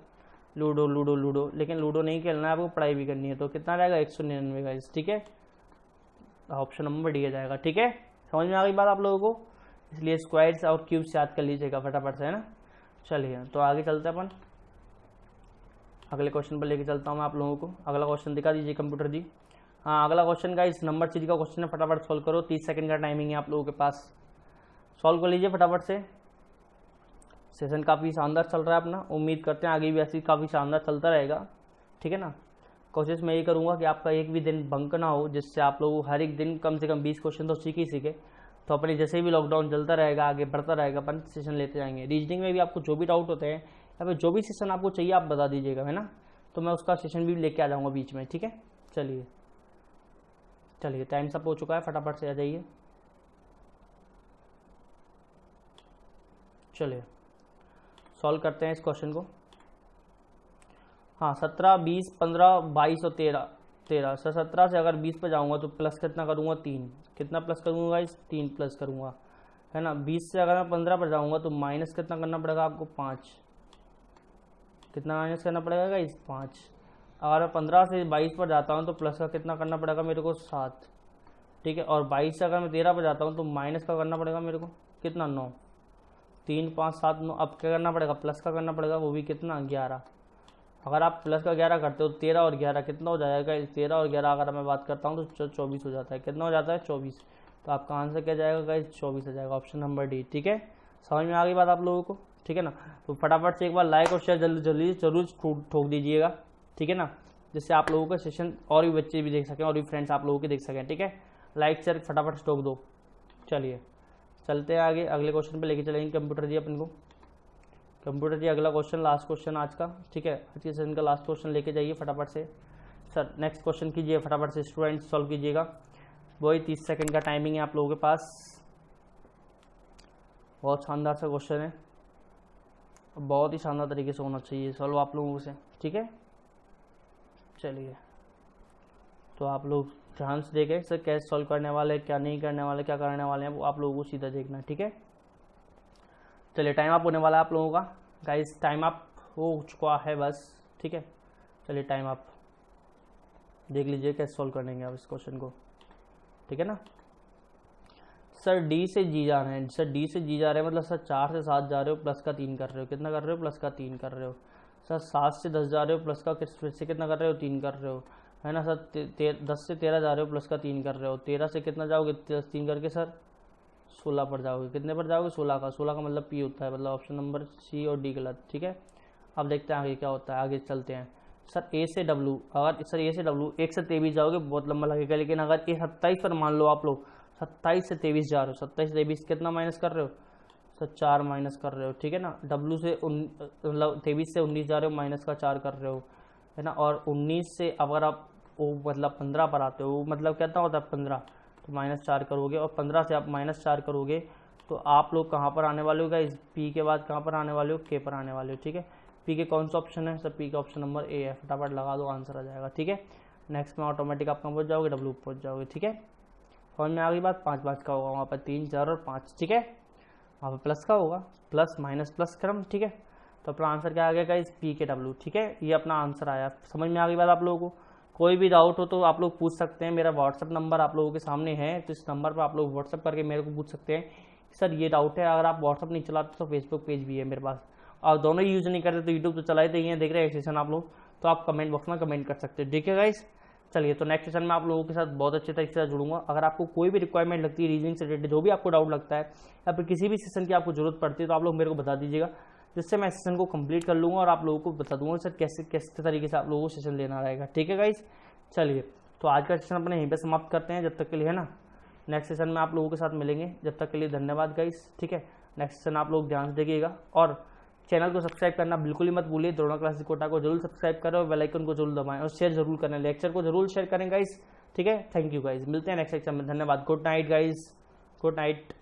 लूडो लूडो लूडो, लेकिन लूडो नहीं खेलना है आपको, पढ़ाई भी करनी है। तो कितना रहेगा, 199 का, ठीक है। ऑप्शन नंबर डी आ जाएगा, ठीक है। समझ में आ गई बात आप लोगों को, इसलिए स्क्वायर्स और क्यूब्स याद कर लीजिएगा फटाफट से, है ना। चलिए तो आगे चलते हैं अपन, अगले क्वेश्चन पर लेके चलता हूँ मैं आप लोगों को। अगला क्वेश्चन दिखा दीजिए कंप्यूटर जी। हाँ, अगला क्वेश्चन का इस नंबर सीरीज का क्वेश्चन है, फटाफट सॉल्व करो। 30 सेकंड का टाइमिंग है आप लोगों के पास, सॉल्व कर लीजिए फटाफट से। सेशन काफ़ी शानदार चल रहा है अपना, उम्मीद करते हैं आगे भी ऐसी काफ़ी शानदार चलता रहेगा, ठीक है ना। कोशिश मैं ये करूँगा कि आपका एक भी दिन बंक ना हो, जिससे आप लोग हर एक दिन कम से कम 20 क्वेश्चन तो सीखे। तो अपने जैसे भी लॉकडाउन चलता रहेगा, आगे बढ़ता रहेगा, अपन सेशन लेते जाएंगे। रीजनिंग में भी आपको जो भी डाउट होते हैं या फिर जो भी सेशन आपको चाहिए आप बता दीजिएगा, है ना। तो मैं उसका सेशन भी लेके आ जाऊँगा बीच में, ठीक है। चलिए टाइम सब हो चुका है, फटाफट से आ जाइए। चलिए सॉल्व करते हैं इस क्वेश्चन को। हाँ, 17 20 15 22 और 13 सर 17 से अगर 20 पे जाऊंगा तो प्लस कितना करूंगा, 3। कितना प्लस करूंगा, इस 3 प्लस करूंगा, है ना। 20 से अगर मैं 15 पर जाऊंगा तो माइनस कितना करना पड़ेगा आपको, 5। कितना माइनस करना पड़ेगा, इस 5। अगर मैं 15 से 22 पर जाता हूँ तो प्लस का कितना करना पड़ेगा मेरे को, 7, ठीक है। और 22 से अगर मैं 13 पर जाता हूँ तो माइनस का करना पड़ेगा मेरे को कितना, 9। 3 5 7 9, अब क्या करना पड़ेगा, प्लस का करना पड़ेगा, वो भी कितना, 11। अगर आप प्लस का 11 करते हो, 13 और 11 कितना हो जाएगा, 13 और 11 अगर मैं बात करता हूँ तो 24 हो जाता है। कितना हो जाता है, 24। तो आपका आंसर क्या जाएगा, 24 हो जाएगा, ऑप्शन नंबर डी, ठीक है। समझ में आ गई बात आप लोगों को, ठीक है ना। तो फटाफट से एक बार लाइक और शेयर जल्दी जरूर ठोक दीजिएगा, ठीक है ना, जिससे आप लोगों का सेशन और भी बच्चे भी देख सकें और भी फ्रेंड्स आप लोगों के देख सकें, ठीक है। लाइक शेयर फटाफट से ठोक दो। चलिए चलते हैं आगे, अगले क्वेश्चन पे लेके चलेंगे कंप्यूटर जी अपन को। कंप्यूटर जी अगला क्वेश्चन, लास्ट क्वेश्चन आज का, ठीक है। आज के सेशन का लास्ट क्वेश्चन लेके जाइए फटाफट से। सर नेक्स्ट क्वेश्चन कीजिए फटाफट से, स्टूडेंट्स सॉल्व कीजिएगा। वही 30 सेकंड का टाइमिंग है आप लोगों के पास। बहुत शानदार सा क्वेश्चन है, बहुत ही शानदार तरीके से होना चाहिए सॉल्व आप लोगों से, ठीक है। चलिए तो आप लोग ध्यान से देखें सर कैसे सॉल्व करने वाले, क्या नहीं करने वाले, क्या करने वाले हैं, वो आप लोगों को सीधा देखना है, ठीक है। चलिए टाइम अप होने वाला है आप लोगों का गाइस, टाइम अप हो चुका है बस, ठीक है। चलिए टाइम अप, देख लीजिए कैसे सॉल्व करेंगे आप इस क्वेश्चन को, ठीक है ना। सर डी से जी जा रहे हैं, सर डी से जी जा रहे हैं मतलब सर 4 से 7 जा रहे हो, प्लस का 3 कर रहे हो, कितना कर रहे हो, प्लस का 3 कर रहे हो। सर 7 से 10 जा रहे हो, प्लस का फिर से कितना कर रहे हो, 3 कर रहे हो, है ना। सर 10 से 13 जा रहे हो, प्लस का 3 कर रहे हो। 13 से कितना जाओगे, 3 करके सर 16 पर जाओगे। कितने पर जाओगे, 16 का। 16 का मतलब पी होता है, मतलब ऑप्शन नंबर सी और डी गलत, ठीक है। अब देखते हैं आगे क्या होता है, आगे चलते हैं। सर ए से डब्लू, अगर सर ए से डब्लू 1 से 23 जाओगे बहुत लंबा लगेगा, लेकिन अगर ए 27 पर मान लो आप लोग 27 से 23 जा रहे हो, 27 से 23 कितना माइनस कर रहे हो, सर 4 माइनस कर रहे हो, ठीक है ना। डब्लू से मतलब 23 से 19 जा रहे हो, माइनस का 4 कर रहे हो, है ना। और 19 से अगर आप वो मतलब 15 पर आते हो, मतलब कितना होता है 15, तो -4 करोगे। और 15 से आप -4 करोगे तो आप लोग कहाँ पर आने वाले हो गाइस, पी के बाद कहाँ पर आने वाले हो, के पर आने वाले हो, ठीक है। पी के कौन सा ऑप्शन है सर, पी का ऑप्शन नंबर ए है, फटाफट लगा दो, आंसर आ जाएगा, ठीक है। नेक्स्ट में ऑटोमेटिक आप कहाँ पहुँच जाओगे, डब्ल्यू पहुँच जाओगे, ठीक है। समझ में आ गई बात, 5 का होगा वहाँ पर, 3 4 और 5, ठीक है। वहाँ पर प्लस का होगा, प्लस माइनस प्लस क्रम, ठीक है। तो अपना आंसर क्या आ गया गाइस, पी के डब्ल्यू, ठीक है। ये अपना आंसर आया, समझ में आ गई बात आप लोगों को। कोई भी डाउट हो तो आप लोग पूछ सकते हैं, मेरा व्हाट्सअप नंबर आप लोगों के सामने है, तो इस नंबर पर आप लोग व्हाट्सअप करके मेरे को पूछ सकते हैं सर ये डाउट है। अगर आप व्हाट्सअप नहीं चलाते तो फेसबुक पेज भी है मेरे पास, और दोनों ही यूज़ नहीं करते तो यूट्यूब तो चलाए ही हैं, देख रहे हैं सेशन आप लोग, तो आप कमेंट बॉक्स में कमेंट कर सकते हैं, ठीक है गाइस। चलिए, तो नेक्स्ट सेशन में आप लोगों के साथ बहुत अच्छे तरीके से जुड़ूंगा। अगर आपको कोई भी रिक्वायरमेंट लगती है रीजनिंग से रिलेटेड, जो भी आपको डाउट लगता है या फिर किसी भी सेशन की आपको जरूरत पड़ती है, तो आप लोग मेरे को बता दीजिएगा, जिससे मैं सेशन को कंप्लीट कर लूँगा और आप लोगों को बता दूंगा सर कैसे कैसे तरीके से आप लोगों को सेशन लेना रहेगा, ठीक है गाइस। चलिए, तो आज का सेशन अपने यहीं पे समाप्त करते हैं, जब तक के लिए, है ना। नेक्स्ट सेशन में आप लोगों के साथ मिलेंगे, जब तक के लिए धन्यवाद गाइस, ठीक है। नेक्स्ट सेशन आप लोग ध्यान से देखिएगा, और चैनल को सब्सक्राइब करना बिल्कुल ही मत भूलिए। द्रोणा क्लासेस कोटा को जरूर सब्सक्राइब करें और बेल आइकन को जरूर दबाएं और शेयर जरूर करें, लेक्चर को जरूर शेयर करें गाइस, ठीक है। थैंक यू गाइस, मिलते हैं नेक्स्ट लेक्चर में, धन्यवाद। Good night guys, good night.